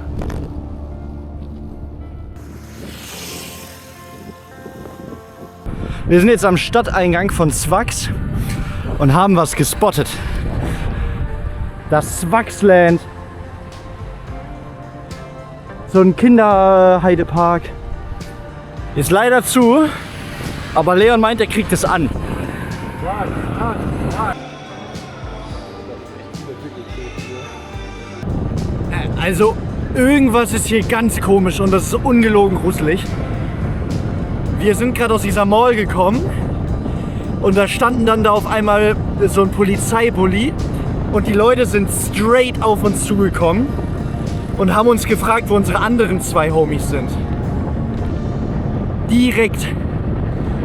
[SPEAKER 6] Wir sind jetzt am Stadteingang von Sfax und haben was gespottet. Das Sfaxland. So ein Kinderheidepark. Ist leider zu, aber Leon meint, er kriegt es an. Also, irgendwas ist hier ganz komisch und das ist ungelogen gruselig. Wir sind gerade aus dieser Mall gekommen und da standen dann da auf einmal so ein Polizeibully und die Leute sind straight auf uns zugekommen und haben uns gefragt, wo unsere anderen 2 Homies sind. Direkt.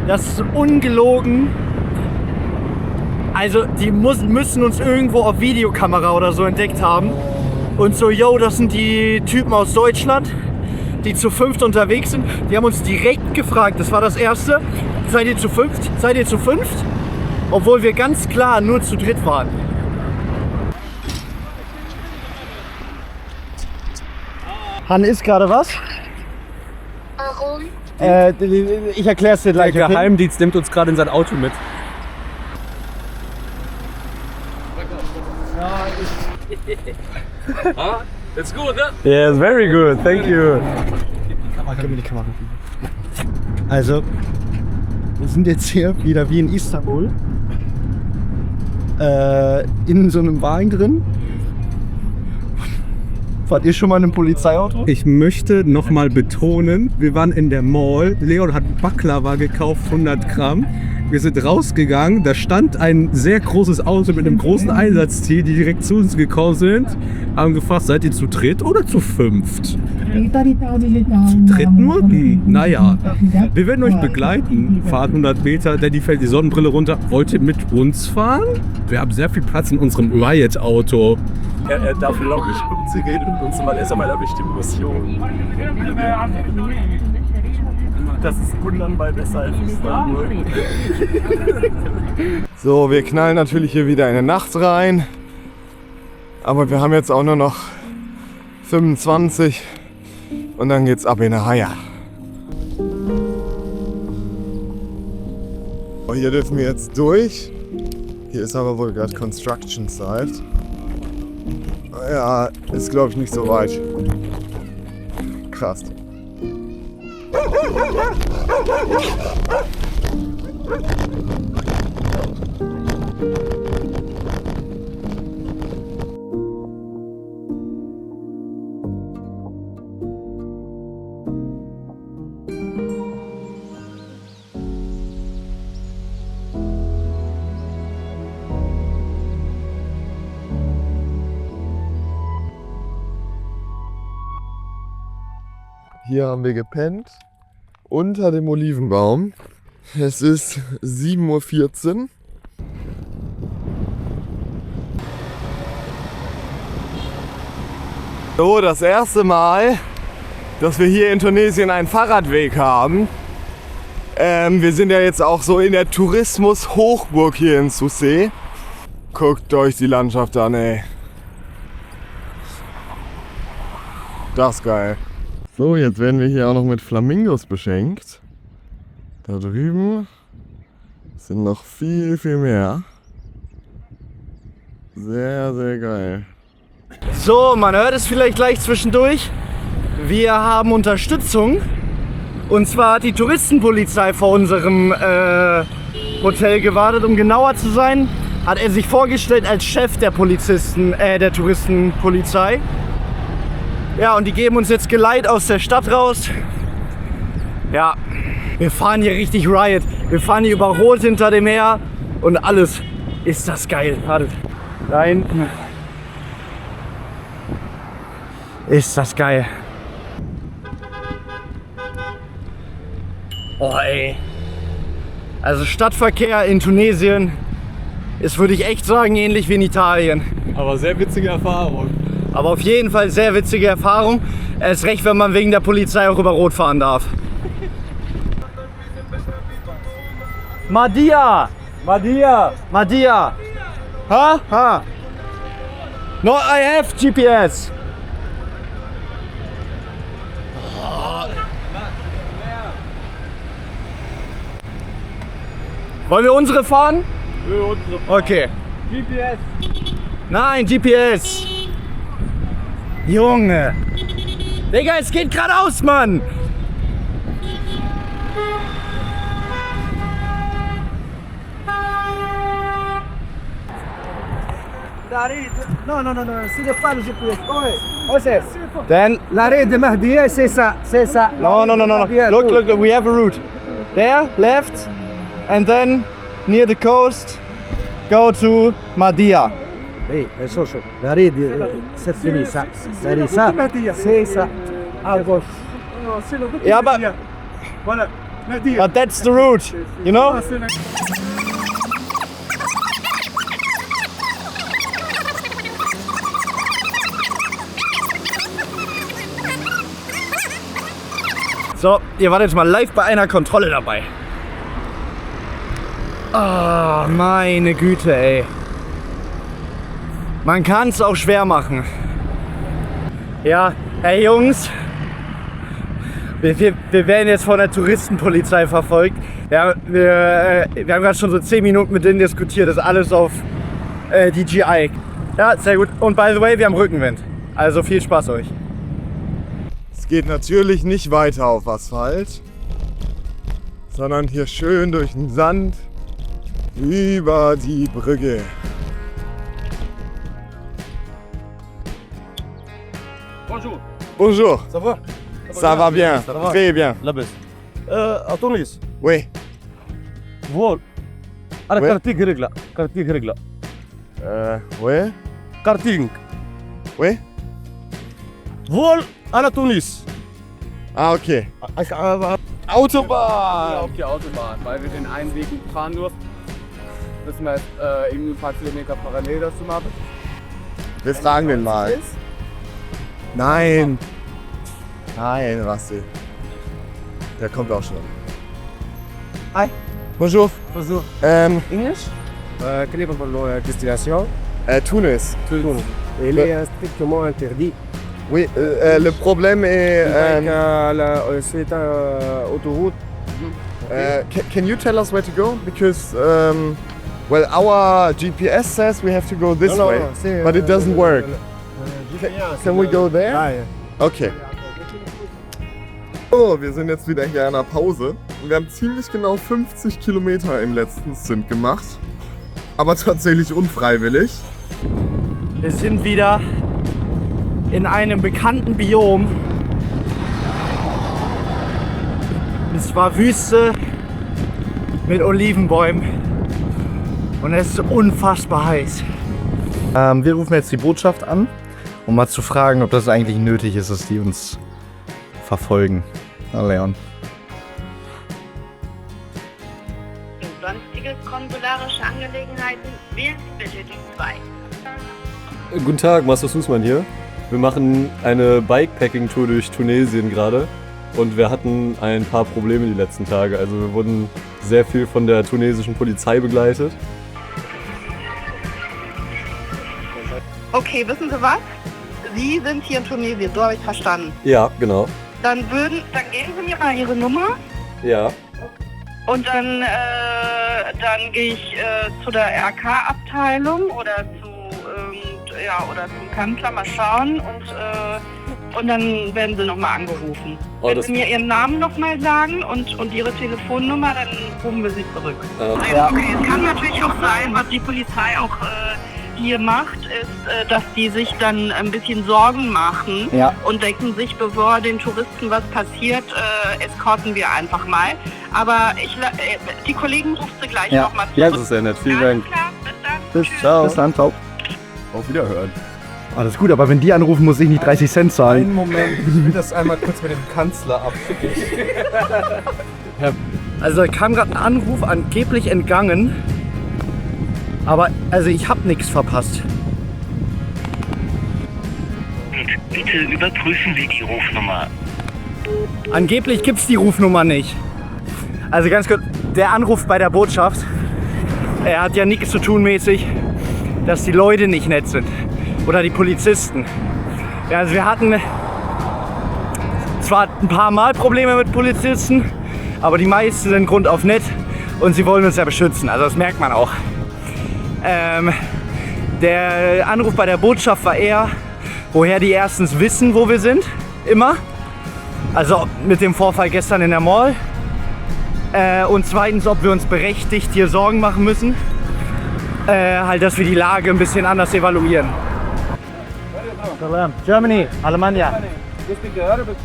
[SPEAKER 6] Das ist ungelogen. Also die müssen uns irgendwo auf Videokamera oder so entdeckt haben. Und so, yo, das sind die Typen aus Deutschland, die zu 5 unterwegs sind. Die haben uns direkt gefragt, das war das Erste. Seid ihr zu 5? Seid ihr zu 5? Obwohl wir ganz klar nur zu dritt waren. Han, ist gerade was?
[SPEAKER 17] Warum?
[SPEAKER 6] Ich erkläre es dir gleich.
[SPEAKER 13] Der Geheimdienst nimmt uns gerade in sein Auto mit.
[SPEAKER 7] It's good, ne?
[SPEAKER 14] Yes, very good. Thank you.
[SPEAKER 6] Die Kamera. Also, wir sind jetzt hier wieder wie in Istanbul. In so einem Wagen drin. Fahrt ihr schon mal in einem Polizeiauto?
[SPEAKER 13] Ich möchte nochmal betonen, wir waren in der Mall. Leon hat Baklava gekauft, 100 Gramm. Wir sind rausgegangen, da stand ein sehr großes Auto mit einem großen Einsatzteam, die direkt zu uns gekommen sind. Haben gefragt, seid ihr zu dritt oder zu 5? Zu dritt nur? Naja, wir werden euch begleiten. Fahrt 100 Meter, Daddy fällt die Sonnenbrille runter. Wollt ihr mit uns fahren? Wir haben sehr viel Platz in unserem Riot-Auto.
[SPEAKER 7] Er darf logisch mit uns reden und uns, weil er ist aber eine bestimmte Mission. Das ist unlandbar besser als Istanbul.
[SPEAKER 14] So, wir knallen natürlich hier wieder in die Nacht rein. Aber wir haben jetzt auch nur noch 25 und dann geht's ab in der Haia. Oh, hier dürfen wir jetzt durch. Hier ist aber wohl gerade Construction Site. Ja, ist glaube ich nicht so weit. Krass. Hier haben wir gepennt. Unter dem Olivenbaum. Es ist 7:14 Uhr. So, das erste Mal, dass wir hier in Tunesien einen Fahrradweg haben. Wir sind ja jetzt auch so in der Tourismus-Hochburg hier in Sousse. Guckt euch die Landschaft an, ey. Das ist geil. So, jetzt werden wir hier auch noch mit Flamingos beschenkt. Da drüben sind noch viel, viel mehr. Sehr, sehr geil.
[SPEAKER 6] So, man hört es vielleicht gleich zwischendurch. Wir haben Unterstützung. Und zwar hat die Touristenpolizei vor unserem Hotel gewartet. Um genauer zu sein, hat er sich vorgestellt als Chef der der Touristenpolizei. Ja, und die geben uns jetzt Geleit aus der Stadt raus. Ja, wir fahren hier richtig Riot. Wir fahren hier über Rot hinter dem Meer und alles. Ist das geil. Wartet. Da hinten. Ist das geil. Oh ey. Also Stadtverkehr in Tunesien ist, würde ich echt sagen, ähnlich wie in Italien.
[SPEAKER 13] Aber sehr witzige Erfahrung.
[SPEAKER 6] Aber auf jeden Fall sehr witzige Erfahrung. Erst recht, wenn man wegen der Polizei auch über Rot fahren darf. Madia! Madia! Madia! Ha? Ha! No, I have GPS! Wollen wir unsere fahren? Okay.
[SPEAKER 13] GPS.
[SPEAKER 6] Nein, GPS. Junge. Digga, es geht geradeaus, Mann.
[SPEAKER 9] Non, non, non, non, c'est pas le GPS. Oh, c'est.
[SPEAKER 6] Then
[SPEAKER 9] L'arrêt de Mahdia, c'est ça, c'est ça.
[SPEAKER 6] No, no, no, no, no. Look, look, we have a route. There, left, and then near the coast, go to Mahdia.
[SPEAKER 9] Oui, c'est ça. L'arrêt de c'est fini, ça. L'arrêt, ça, c'est ça. À gauche.
[SPEAKER 6] Yeah, but that's the route, you know? So, ihr wart jetzt mal live bei einer Kontrolle dabei. Ah, meine Güte, ey. Man kann es auch schwer machen. Ja, hey Jungs. Wir werden jetzt von der Touristenpolizei verfolgt. Ja, wir haben gerade schon so 10 Minuten mit denen diskutiert. Das ist alles auf DJI. Ja, sehr gut. Und by the way, wir haben Rückenwind. Also viel Spaß euch.
[SPEAKER 14] Es geht natürlich nicht weiter auf Asphalt, sondern hier schön durch den Sand über die Brücke.
[SPEAKER 18] Bonjour.
[SPEAKER 14] Bonjour.
[SPEAKER 18] Ça va?
[SPEAKER 14] Ça va bien,
[SPEAKER 18] Ça va?
[SPEAKER 14] très bien.
[SPEAKER 18] لاباس. à Tunis.
[SPEAKER 14] Oui.
[SPEAKER 18] فول. أنا
[SPEAKER 14] Oui.
[SPEAKER 18] كارتيك رجلة. كارتيك رجلة.
[SPEAKER 14] Oui.
[SPEAKER 18] كارتينج.
[SPEAKER 14] Oui.
[SPEAKER 18] فول على تونس.
[SPEAKER 14] Ah, okay.
[SPEAKER 3] Autobahn! Auf die Autobahn, weil wir den einen Weg nicht fahren durften. Müssen wir jetzt irgendwie ein paar Kilometer parallel dazu machen.
[SPEAKER 14] Wir fragen den mal. Nein. Nein, Rassi. Der kommt auch schon.
[SPEAKER 9] Hi.
[SPEAKER 14] Bonjour.
[SPEAKER 9] Bonjour.
[SPEAKER 14] English?
[SPEAKER 9] Quelle est votre destination?
[SPEAKER 14] Tunis.
[SPEAKER 9] Tunis. Il est strictement interdit.
[SPEAKER 14] Oui, le problème est...
[SPEAKER 9] c'est autoroute.
[SPEAKER 14] Can you tell us where to go? Because, well, our GPS says we have to go this way, but it doesn't work. Can we go there? Okay. So, wir sind jetzt wieder hier in einer Pause. Und wir haben ziemlich genau 50 Kilometer im letzten Stint gemacht. Aber tatsächlich unfreiwillig.
[SPEAKER 6] Wir sind wieder in einem bekannten Biom. Es war Wüste mit Olivenbäumen und es ist unfassbar heiß. Wir rufen jetzt die Botschaft an, um mal zu fragen, ob das eigentlich nötig ist, dass die uns verfolgen. Na, Leon.
[SPEAKER 19] Für sonstige konsularische Angelegenheiten wählen Sie bitte die 2.
[SPEAKER 1] Guten Tag, Master Sussmann hier. Wir machen eine Bikepacking-Tour durch Tunesien gerade und wir hatten ein paar Probleme die letzten Tage. Also wir wurden sehr viel von der tunesischen Polizei begleitet.
[SPEAKER 19] Okay, wissen Sie was? Sie sind hier in Tunesien, so habe ich verstanden.
[SPEAKER 1] Ja, genau.
[SPEAKER 19] Dann geben Sie mir mal Ihre Nummer
[SPEAKER 1] Ja.
[SPEAKER 19] und dann gehe ich zu der RK-Abteilung oder oder zum Kanzler mal schauen und dann werden Sie nochmal angerufen.
[SPEAKER 1] Oh,
[SPEAKER 19] Wenn Sie mir Ihren Namen nochmal sagen und Ihre Telefonnummer, dann rufen wir Sie zurück.
[SPEAKER 1] Ja.
[SPEAKER 19] Okay, es kann natürlich auch sein, was die Polizei auch hier macht, ist, dass die sich dann ein bisschen Sorgen machen und denken sich, bevor den Touristen was passiert, eskorten wir einfach mal. Aber die Kollegen rufen Sie gleich nochmal zurück.
[SPEAKER 1] Ja, das ist sehr nett. Vielen Dank.
[SPEAKER 19] Klar, bis dann.
[SPEAKER 6] Bis dann, ciao.
[SPEAKER 1] Auf Wiederhören.
[SPEAKER 6] Alles gut, aber wenn die anrufen, muss ich nicht 30 Cent zahlen.
[SPEAKER 3] Einen Moment, ich will das einmal kurz mit dem Kanzler abschicken.
[SPEAKER 6] Also da kam gerade ein Anruf, angeblich entgangen. Aber also ich habe nichts verpasst.
[SPEAKER 19] Bitte überprüfen Sie die Rufnummer.
[SPEAKER 6] Angeblich gibt's die Rufnummer nicht. Also ganz kurz, der Anruf bei der Botschaft, er hat ja nichts zu tun mäßig, dass die Leute nicht nett sind. Oder die Polizisten. Ja, also wir hatten zwar ein paar Mal Probleme mit Polizisten, aber die meisten sind grundauf nett und sie wollen uns ja beschützen. Also das merkt man auch. Der Anruf bei der Botschaft war eher, woher die erstens wissen, wo wir sind, immer. Also mit dem Vorfall gestern in der Mall. Und zweitens, ob wir uns berechtigt hier Sorgen machen müssen. Halt, dass wir die Lage ein bisschen anders evaluieren. Germany, Alemania.
[SPEAKER 3] You speak Arabic?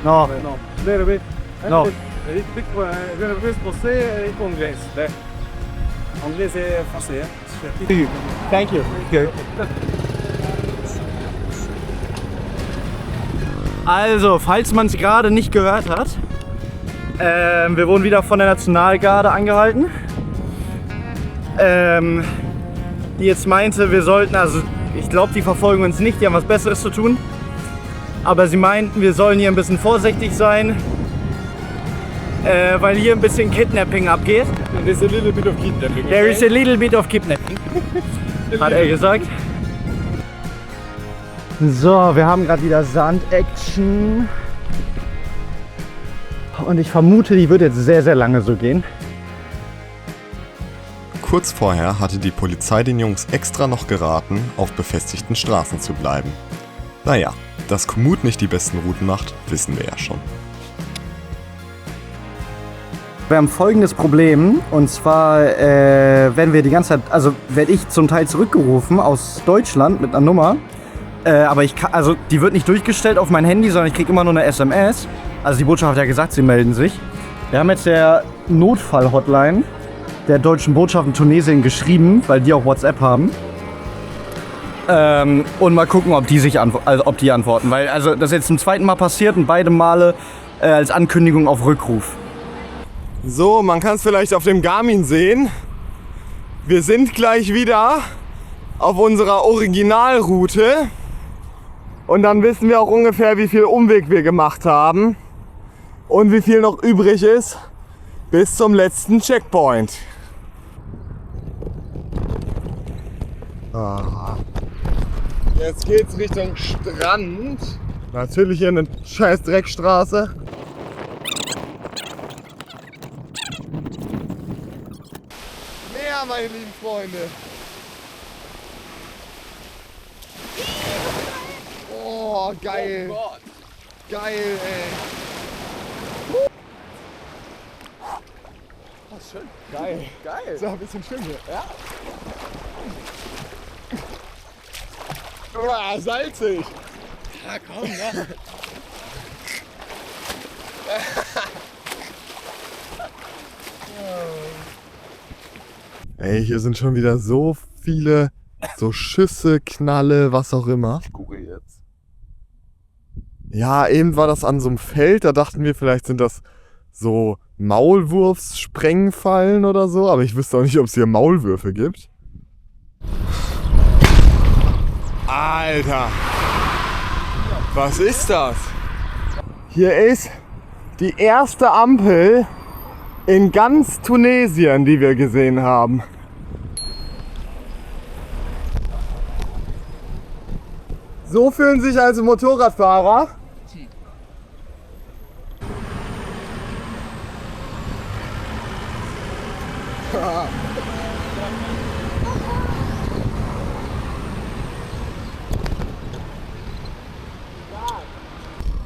[SPEAKER 6] No.
[SPEAKER 3] No. Little bit.
[SPEAKER 6] No.
[SPEAKER 3] Ich speak français et anglais. Anglais et français.
[SPEAKER 6] Thank you. Okay. Also, falls man es gerade nicht gehört hat, wir wurden wieder von der Nationalgarde angehalten. Die jetzt meinte, wir sollten, also ich glaube, die verfolgen uns nicht, die haben was Besseres zu tun. Aber sie meinten, wir sollen hier ein bisschen vorsichtig sein, weil hier ein bisschen Kidnapping abgeht.
[SPEAKER 3] There is a little bit of kidnapping.
[SPEAKER 6] There is a little bit of kidnapping, hat er gesagt. So, wir haben gerade wieder Sand-Action. Und ich vermute, die wird jetzt sehr, sehr lange so gehen.
[SPEAKER 1] Kurz vorher hatte die Polizei den Jungs extra noch geraten, auf befestigten Straßen zu bleiben. Naja, dass Komoot nicht die besten Routen macht, wissen wir ja schon.
[SPEAKER 6] Wir haben folgendes Problem, und zwar werden wir die ganze Zeit, also werde ich zum Teil zurückgerufen aus Deutschland mit einer Nummer, aber die wird nicht durchgestellt auf mein Handy, sondern ich kriege immer nur eine SMS. Also die Botschaft hat ja gesagt, sie melden sich. Wir haben jetzt der Notfall-Hotline der deutschen Botschaft in Tunesien geschrieben, weil die auch WhatsApp haben. Und mal gucken, ob die antworten, weil also das ist jetzt zum zweiten Mal passiert und beide Male als Ankündigung auf Rückruf.
[SPEAKER 14] So, man kann es vielleicht auf dem Garmin sehen. Wir sind gleich wieder auf unserer Originalroute. Und dann wissen wir auch ungefähr, wie viel Umweg wir gemacht haben. Und wie viel noch übrig ist bis zum letzten Checkpoint. Jetzt geht's Richtung Strand. Natürlich hier eine scheiß Dreckstraße. Mehr, meine lieben Freunde. Oh, geil. Oh Gott. Geil, ey. Das ist schön. Geil. Geil. So, ein bisschen schön hier. Ja. Oh, salzig. Ja, komm, ja. Ey, hier sind schon wieder so viele so Schüsse, Knalle, was auch immer.
[SPEAKER 11] Ich gucke jetzt.
[SPEAKER 14] Ja, eben war das an so einem Feld, da dachten wir, vielleicht sind das so Maulwurfssprengfallen oder so, aber ich wüsste auch nicht, ob es hier Maulwürfe gibt. Alter! Was ist das? Hier ist die erste Ampel in ganz Tunesien, die wir gesehen haben. So fühlen sich also Motorradfahrer.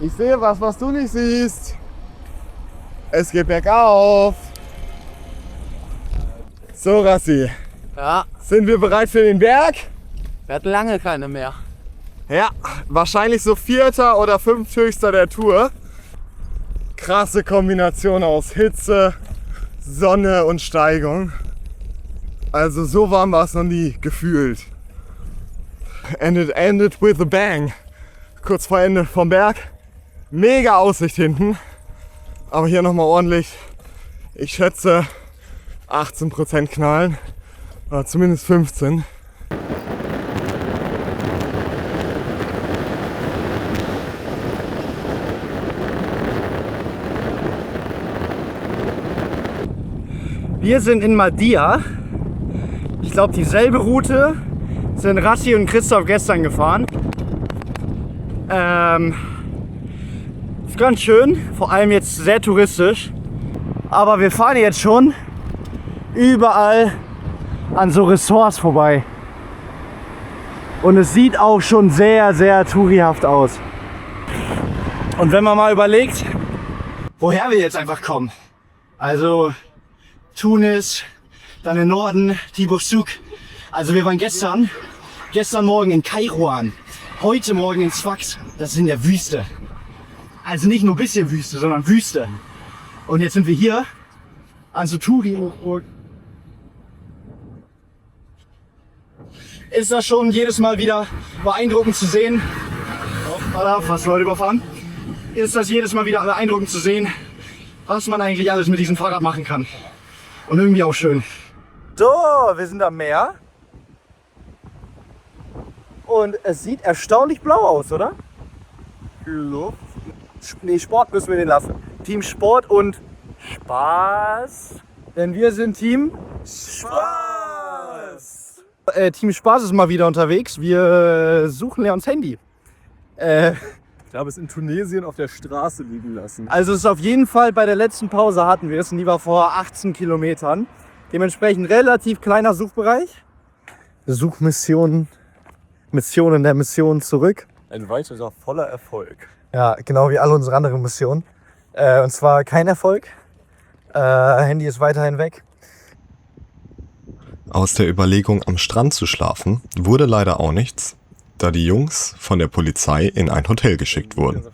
[SPEAKER 14] Ich sehe was du nicht siehst. Es geht bergauf. So, Rassi.
[SPEAKER 3] Ja.
[SPEAKER 14] Sind wir bereit für den Berg?
[SPEAKER 3] Wir hatten lange keine mehr.
[SPEAKER 14] Ja, wahrscheinlich so 4. oder 5. höchster der Tour. Krasse Kombination aus Hitze, Sonne und Steigung. Also so warm war es noch nie gefühlt. And it ended with a bang. Kurz vor Ende vom Berg. Mega Aussicht hinten. Aber hier nochmal ordentlich, ich schätze 18% knallen. Oder zumindest 15.
[SPEAKER 6] Wir sind in Madia. Ich glaube, dieselbe Route sind Rassi und Christoph gestern gefahren. Ist ganz schön, vor allem jetzt sehr touristisch. Aber wir fahren jetzt schon überall an so Ressorts vorbei. Und es sieht auch schon sehr, sehr tourihaft aus. Und wenn man mal überlegt, woher wir jetzt einfach kommen. Also Tunis, dann im Norden, Timbuktu. Also wir waren gestern Morgen in Kairouan, heute Morgen in Sfax. Das ist in der Wüste. Also nicht nur ein bisschen Wüste, sondern Wüste. Und jetzt sind wir hier an so Touri-Hochburg. Ist das schon jedes Mal wieder beeindruckend zu sehen. Oh, fast Leute überfahren. Ist das jedes Mal wieder beeindruckend zu sehen, was man eigentlich alles mit diesem Fahrrad machen kann. Und irgendwie auch schön. So, wir sind am Meer. Und es sieht erstaunlich blau aus, oder? Luft. Nee, Sport müssen wir den lassen. Team Sport und Spaß. Denn wir sind Team Spaß. Team Spaß ist mal wieder unterwegs. Wir suchen Leons Handy.
[SPEAKER 14] Ich habe es in Tunesien auf der Straße liegen lassen.
[SPEAKER 6] Also es ist auf jeden Fall, bei der letzten Pause hatten wir es und die war vor 18 Kilometern. Dementsprechend relativ kleiner Suchbereich. Suchmissionen, Missionen der Mission zurück.
[SPEAKER 14] Ein weiterer voller Erfolg.
[SPEAKER 6] Ja, genau wie alle unsere anderen Missionen. Und zwar kein Erfolg. Handy ist weiterhin weg.
[SPEAKER 1] Aus der Überlegung, am Strand zu schlafen, wurde leider auch nichts, da die Jungs von der Polizei in ein Hotel geschickt wurden.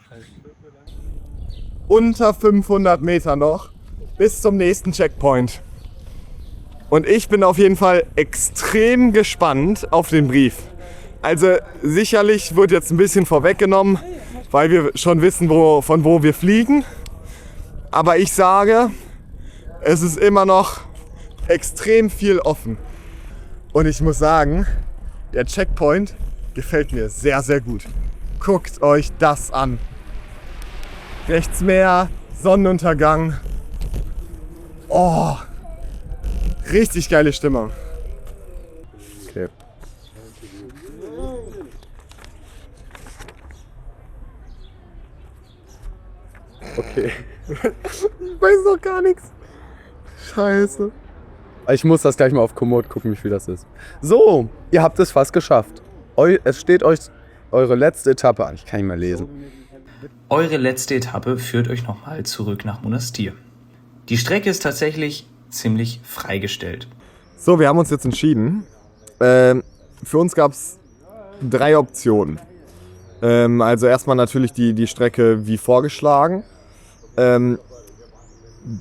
[SPEAKER 14] Unter 500 Meter noch bis zum nächsten Checkpoint. Und ich bin auf jeden Fall extrem gespannt auf den Brief. Also sicherlich wird jetzt ein bisschen vorweggenommen, weil wir schon wissen, von wo wir fliegen. Aber ich sage, es ist immer noch extrem viel offen. Und ich muss sagen, der Checkpoint gefällt mir sehr, sehr gut. Guckt euch das an. Rechts Meer, Sonnenuntergang. Oh, richtig geile Stimmung. Okay. Okay. Ich weiß noch gar nichts. Scheiße.
[SPEAKER 2] Ich muss das gleich mal auf Komoot gucken, wie viel das ist. So, ihr habt es fast geschafft. Es steht euch eure letzte Etappe an. Ich kann nicht mehr lesen.
[SPEAKER 20] Eure letzte Etappe führt euch nochmal zurück nach Monastir. Die Strecke ist tatsächlich ziemlich freigestellt.
[SPEAKER 14] So, wir haben uns jetzt entschieden. Für uns gab es 3 Optionen. Also erstmal natürlich die Strecke wie vorgeschlagen.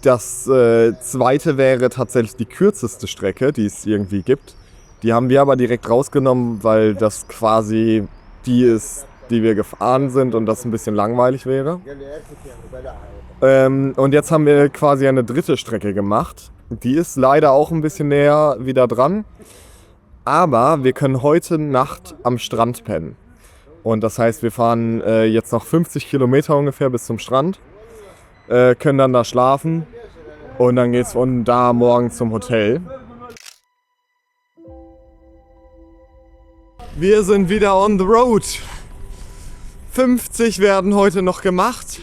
[SPEAKER 14] Das zweite wäre tatsächlich die kürzeste Strecke, die es irgendwie gibt. Die haben wir aber direkt rausgenommen, weil das quasi die ist,
[SPEAKER 1] die wir gefahren sind und das ein bisschen langweilig wäre. Und jetzt haben wir quasi eine dritte Strecke gemacht. Die ist leider auch ein bisschen näher wieder dran. Aber wir können heute Nacht am Strand pennen. Und das heißt, wir fahren jetzt noch 50 Kilometer ungefähr bis zum Strand. Können dann da schlafen. Und dann geht es von da morgen zum Hotel. Wir sind wieder on the road. 50 werden heute noch gemacht.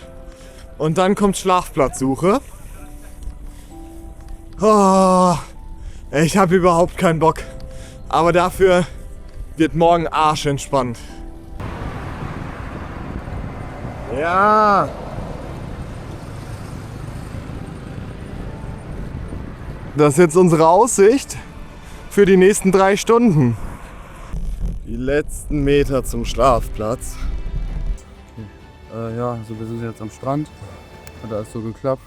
[SPEAKER 1] Und dann kommt Schlafplatzsuche. Oh, ich habe überhaupt keinen Bock. Aber dafür wird morgen arschentspannt. Ja. Das ist jetzt unsere Aussicht für die nächsten 3 Stunden. Die letzten Meter zum Schlafplatz.
[SPEAKER 2] Ja, also wir sind jetzt am Strand. Hat alles so geklappt.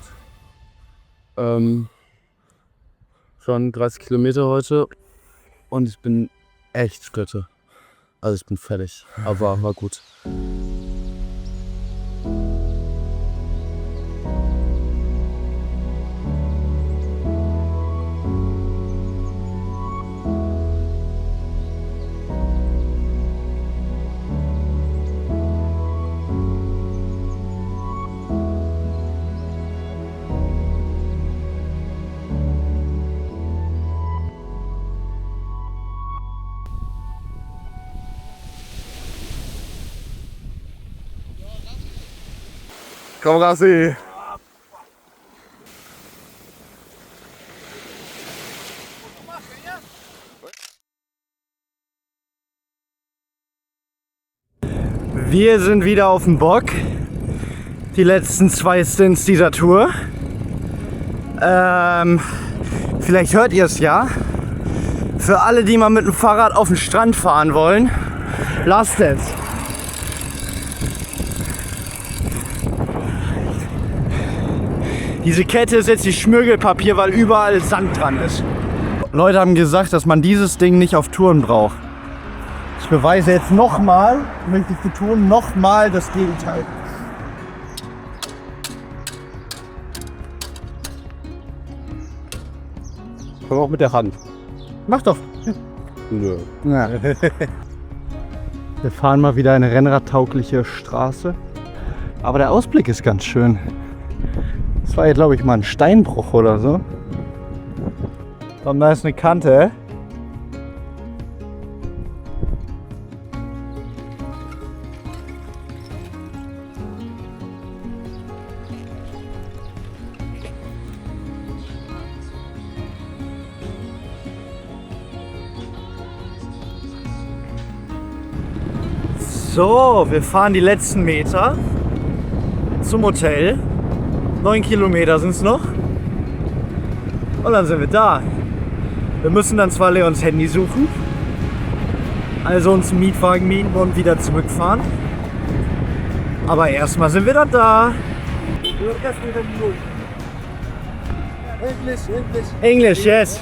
[SPEAKER 2] Schon 30 Kilometer heute. Und ich bin echt Schritte. Also ich bin fertig. Aber war gut.
[SPEAKER 1] Komm, Rassi!
[SPEAKER 6] Wir sind wieder auf dem Bock. Die letzten 2 Stints dieser Tour. Vielleicht hört ihr es ja. Für alle, die mal mit dem Fahrrad auf den Strand fahren wollen, lasst es. Diese Kette ist jetzt die Schmirgelpapier, weil überall Sand dran ist. Leute haben gesagt, dass man dieses Ding nicht auf Touren braucht. Ich beweise jetzt nochmal, möchte ich betonen, nochmal das Gegenteil.
[SPEAKER 15] Komm auch mit der Hand.
[SPEAKER 6] Mach doch.
[SPEAKER 15] Nö.
[SPEAKER 6] Ja. Wir fahren mal wieder eine rennradtaugliche Straße. Aber der Ausblick ist ganz schön. Das war hier, glaube ich, mal ein Steinbruch oder so. Und da ist eine Kante. So, wir fahren die letzten Meter zum Hotel. 9 Kilometer sind es noch. Und dann sind wir da. Wir müssen dann zwar Leons Handy suchen, also uns einen Mietwagen mieten und wieder zurückfahren. Aber erstmal sind wir dann da. English, yes.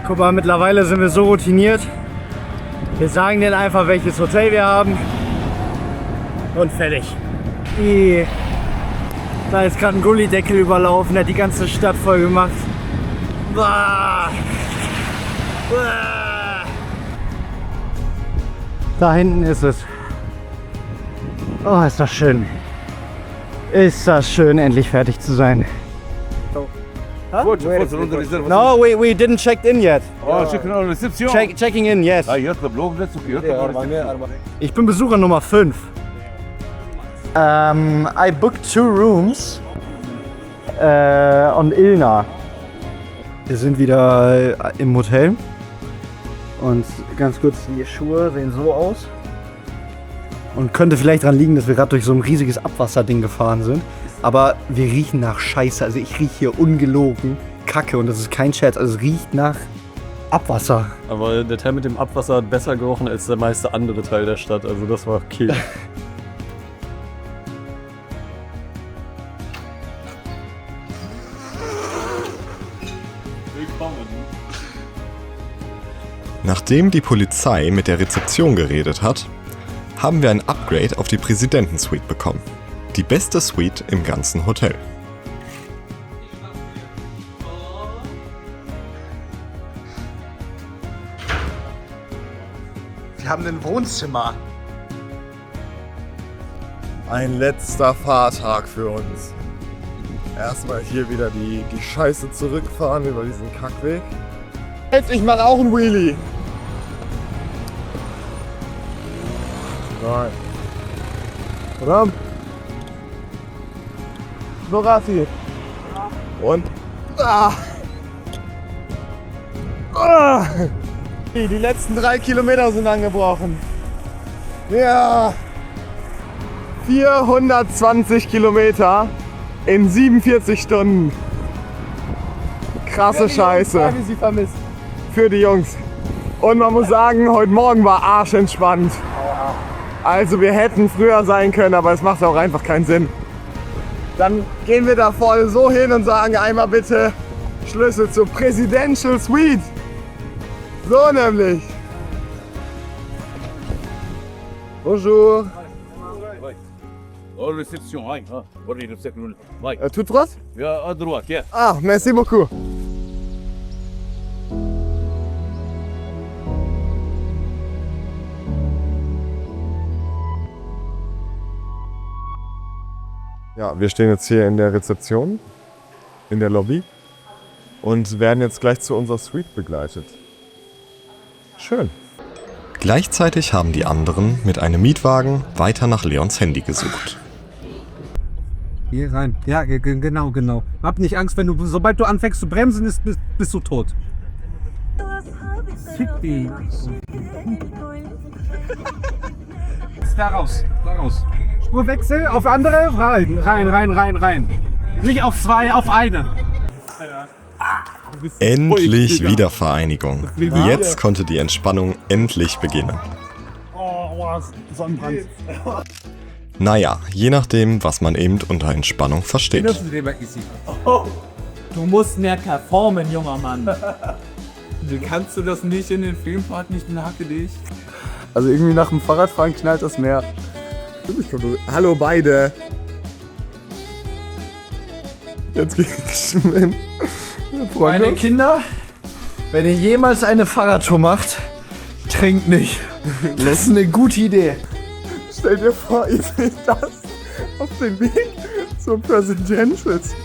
[SPEAKER 6] Guck mal, mittlerweile sind wir so routiniert. Wir sagen denen einfach, welches Hotel wir haben. Und fertig. Da ist gerade ein Gullideckel überlaufen, der hat die ganze Stadt voll gemacht. Da hinten ist es. Oh, ist das schön. Ist das schön, endlich fertig zu sein. Huh? No, we didn't check in yet. Checking in, yes. Ich bin Besucher Nummer 5. I booked 2 rooms on Ilna. Wir sind wieder im Hotel. Und ganz kurz, die Schuhe sehen so aus. Und könnte vielleicht daran liegen, dass wir gerade durch so ein riesiges Abwasserding gefahren sind. Aber wir riechen nach Scheiße. Also ich rieche hier ungelogen Kacke und das ist kein Scherz. Also es riecht nach Abwasser.
[SPEAKER 21] Aber der Teil mit dem Abwasser hat besser gerochen als der meiste andere Teil der Stadt. Also das war okay.
[SPEAKER 1] Nachdem die Polizei mit der Rezeption geredet hat, haben wir ein Upgrade auf die Präsidentensuite bekommen. Die beste Suite im ganzen Hotel.
[SPEAKER 14] Wir haben ein Wohnzimmer. Ein letzter Fahrtag für uns. Erstmal hier wieder die Scheiße zurückfahren über diesen Kackweg. Jetzt, ich mach auch einen Wheelie. Nein. Oder? So, Rassi. Und? Die letzten 3 Kilometer sind angebrochen. Ja. 420 Kilometer in 47 Stunden. Krasse Scheiße.
[SPEAKER 3] Sie vermisst.
[SPEAKER 14] Für die Jungs. Und man muss sagen, heute Morgen war arschentspannt. Also wir hätten früher sein können, aber es macht auch einfach keinen Sinn. Dann gehen wir da vorne so hin und sagen einmal bitte Schlüssel zur Presidential Suite. So nämlich. Bonjour. Tout droit?
[SPEAKER 18] Ja, à droite, yeah.
[SPEAKER 14] Ah, merci beaucoup. Ja, wir stehen jetzt hier in der Rezeption, in der Lobby und werden jetzt gleich zu unserer Suite begleitet. Schön.
[SPEAKER 1] Gleichzeitig haben die anderen mit einem Mietwagen weiter nach Leons Handy gesucht.
[SPEAKER 13] Hier rein. Ja, genau. Hab nicht Angst, sobald du anfängst zu bremsen, bist du tot. Fick die. Da raus. Spurwechsel auf andere, rein. Nicht auf 2, auf eine.
[SPEAKER 1] Endlich Wiedervereinigung. Jetzt konnte die Entspannung endlich beginnen.
[SPEAKER 13] Sonnenbrand.
[SPEAKER 1] Naja, je nachdem, was man eben unter Entspannung versteht.
[SPEAKER 3] Du musst mehr performen, junger Mann. Kannst du das nicht in den Filmpart, nicht nacke dich?
[SPEAKER 14] Also irgendwie nach dem Fahrradfahren knallt das mehr. Hallo beide. Jetzt geht's hin.
[SPEAKER 3] Meine Kinder, wenn ihr jemals eine Fahrradtour macht, trinkt nicht. Das ist eine gute Idee.
[SPEAKER 14] Stell dir vor, ihr seht das auf dem Weg zur Presidential Suite.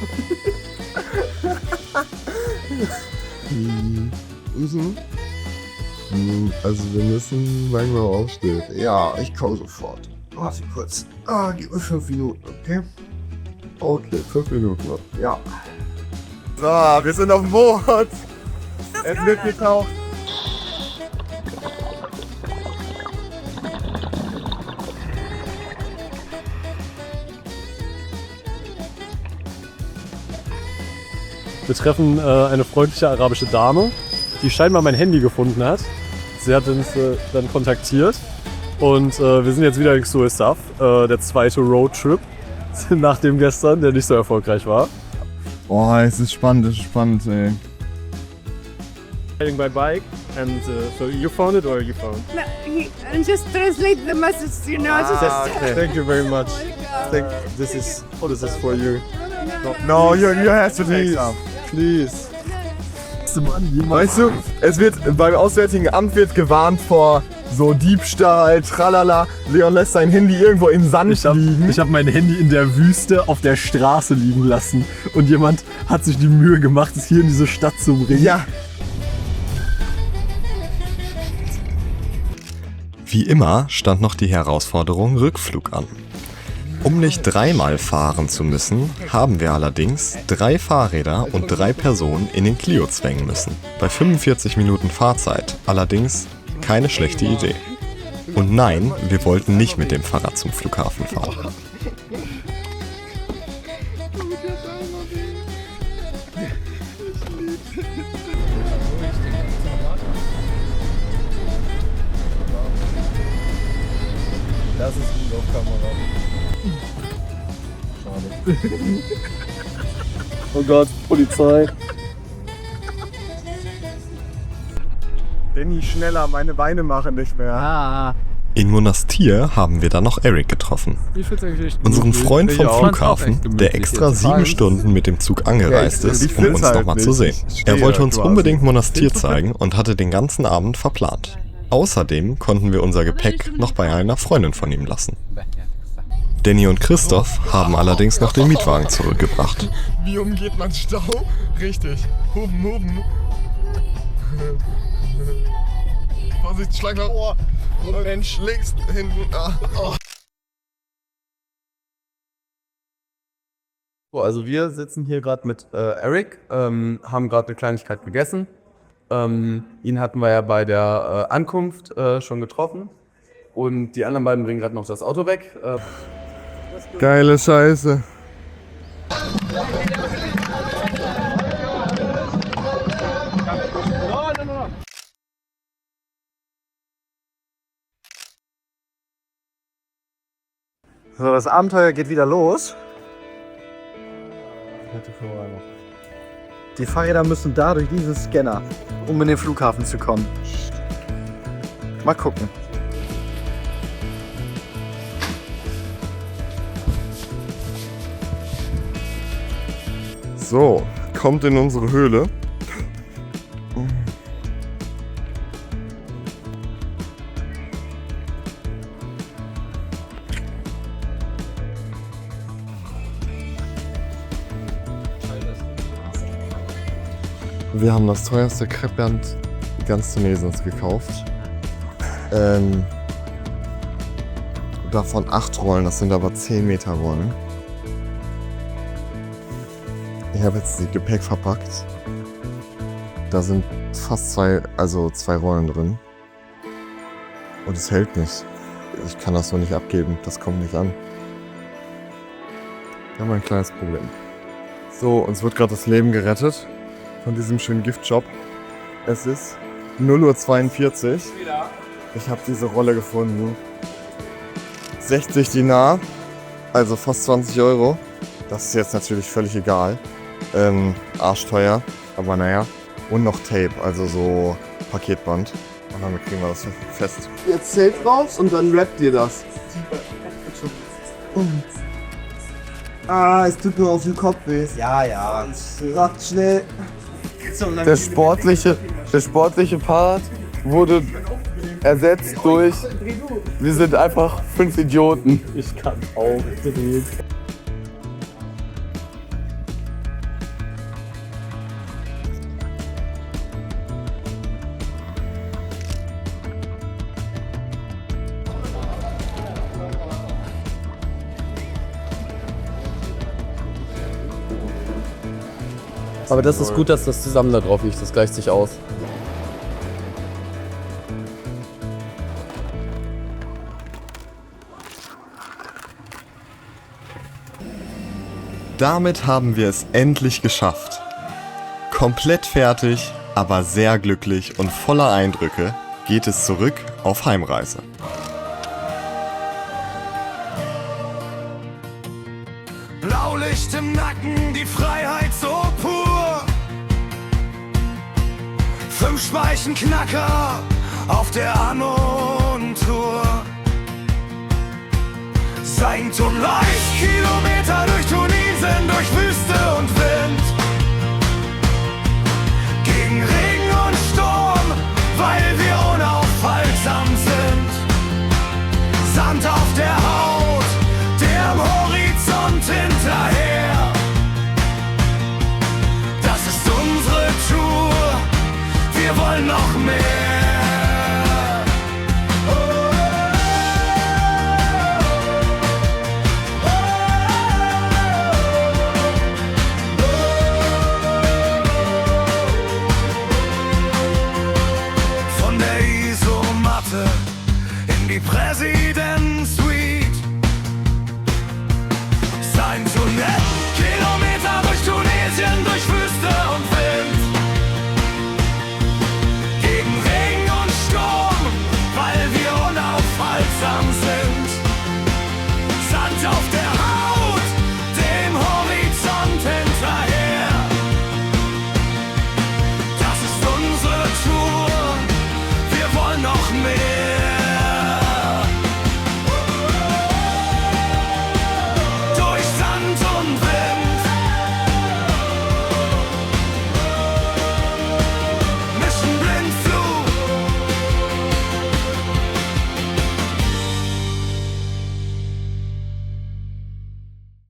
[SPEAKER 14] Also wir müssen langsam aufstehen. Ja, ich komme sofort. Warte kurz. Gib mir 5 Minuten, okay? Okay, 5 Minuten noch. Ja. So, wir sind auf dem Boot. Es wird getaucht.
[SPEAKER 21] Wir treffen eine freundliche arabische Dame, die scheinbar mein Handy gefunden hat. Sie hat uns dann kontaktiert und wir sind jetzt wieder in Xuesaf, der zweite Roadtrip nach dem gestern, der nicht so erfolgreich war.
[SPEAKER 14] Oh, es ist spannend, ey.
[SPEAKER 21] Riding by bike and so you found it or you found?
[SPEAKER 4] No, just translate the message, you know.
[SPEAKER 14] Okay.
[SPEAKER 21] Thank you very much. This is for you.
[SPEAKER 14] No, you have to take it. Please. Weißt du, es wird beim Auswärtigen Amt wird gewarnt vor so Diebstahl, tralala. Leon lässt sein Handy irgendwo im Sand liegen.
[SPEAKER 21] Ich habe mein Handy in der Wüste auf der Straße liegen lassen und jemand hat sich die Mühe gemacht, es hier in diese Stadt zu bringen.
[SPEAKER 14] Ja.
[SPEAKER 1] Wie immer stand noch die Herausforderung Rückflug an. Um nicht 3-mal fahren zu müssen, haben wir allerdings 3 Fahrräder und 3 Personen in den Clio zwängen müssen. Bei 45 Minuten Fahrzeit allerdings keine schlechte Idee. Und nein, wir wollten nicht mit dem Fahrrad zum Flughafen fahren.
[SPEAKER 14] Das ist gut auf Kamera. Schade.
[SPEAKER 21] Oh Gott, Polizei.
[SPEAKER 14] Danny, schneller, meine Beine machen nicht mehr.
[SPEAKER 1] In Monastir haben wir dann noch Eric getroffen. Unseren Freund vom Flughafen, der extra 7 Stunden mit dem Zug angereist ist, um uns nochmal zu sehen. Er wollte uns unbedingt Monastir zeigen und hatte den ganzen Abend verplant. Außerdem konnten wir unser Gepäck noch bei einer Freundin von ihm lassen. Danny und Christoph haben allerdings noch den Mietwagen zurückgebracht.
[SPEAKER 14] Wie umgeht man Stau? Richtig. Huben, huben. Vorsicht, Schlag nach Ohr. Oh Mensch, links, hinten.
[SPEAKER 2] So, also wir sitzen hier gerade mit Eric, haben gerade eine Kleinigkeit gegessen. Ihn hatten wir ja bei der Ankunft schon getroffen. Und die anderen beiden bringen gerade noch das Auto weg.
[SPEAKER 14] Geile Scheiße.
[SPEAKER 6] So, das Abenteuer geht wieder los. Die Fahrräder müssen da durch diesen Scanner, um in den Flughafen zu kommen. Mal gucken.
[SPEAKER 14] So, kommt in unsere Höhle. Wir haben das teuerste Kreppband ganz Tunesiens gekauft. Davon 8 Rollen, das sind aber 10 Meter Rollen. Ich habe jetzt die Gepäck verpackt. Da sind fast 2 Rollen drin. Und es hält nicht. Ich kann das so nicht abgeben, das kommt nicht an. Wir haben ein kleines Problem. So, uns wird gerade das Leben gerettet von diesem schönen Giftshop. Es ist 0:42 Uhr. Ich habe diese Rolle gefunden. 60 Dinar, also fast 20 Euro. Das ist jetzt natürlich völlig egal. Arschteuer, aber naja. Und noch Tape, also so Paketband. Und damit kriegen wir das fest. Jetzt zählt raus und dann rappt ihr das. Es tut mir auf den Kopf weh. Ja. Sagt schnell. Der sportliche Part wurde ersetzt durch wir sind einfach 5 Idioten. Ich kann auch drehen.
[SPEAKER 2] Aber das ist gut, dass das zusammen da drauf liegt, das gleicht sich aus.
[SPEAKER 1] Damit haben wir es endlich geschafft. Komplett fertig, aber sehr glücklich und voller Eindrücke geht es zurück auf Heimreise.
[SPEAKER 5] Blaulicht im Nacken, die Freiheit so pur. 5 Speichenknacker auf der Annon-Tour. Sankt und leicht, Kilometer durch Tunesien, durch Wüste und Wind. Gegen Regen und Sturm, weil wir unaufhaltsam sind. Sand auf der Haut, der am Horizont hinterher. Das ist unsere Tour, wir wollen noch mehr. mehr.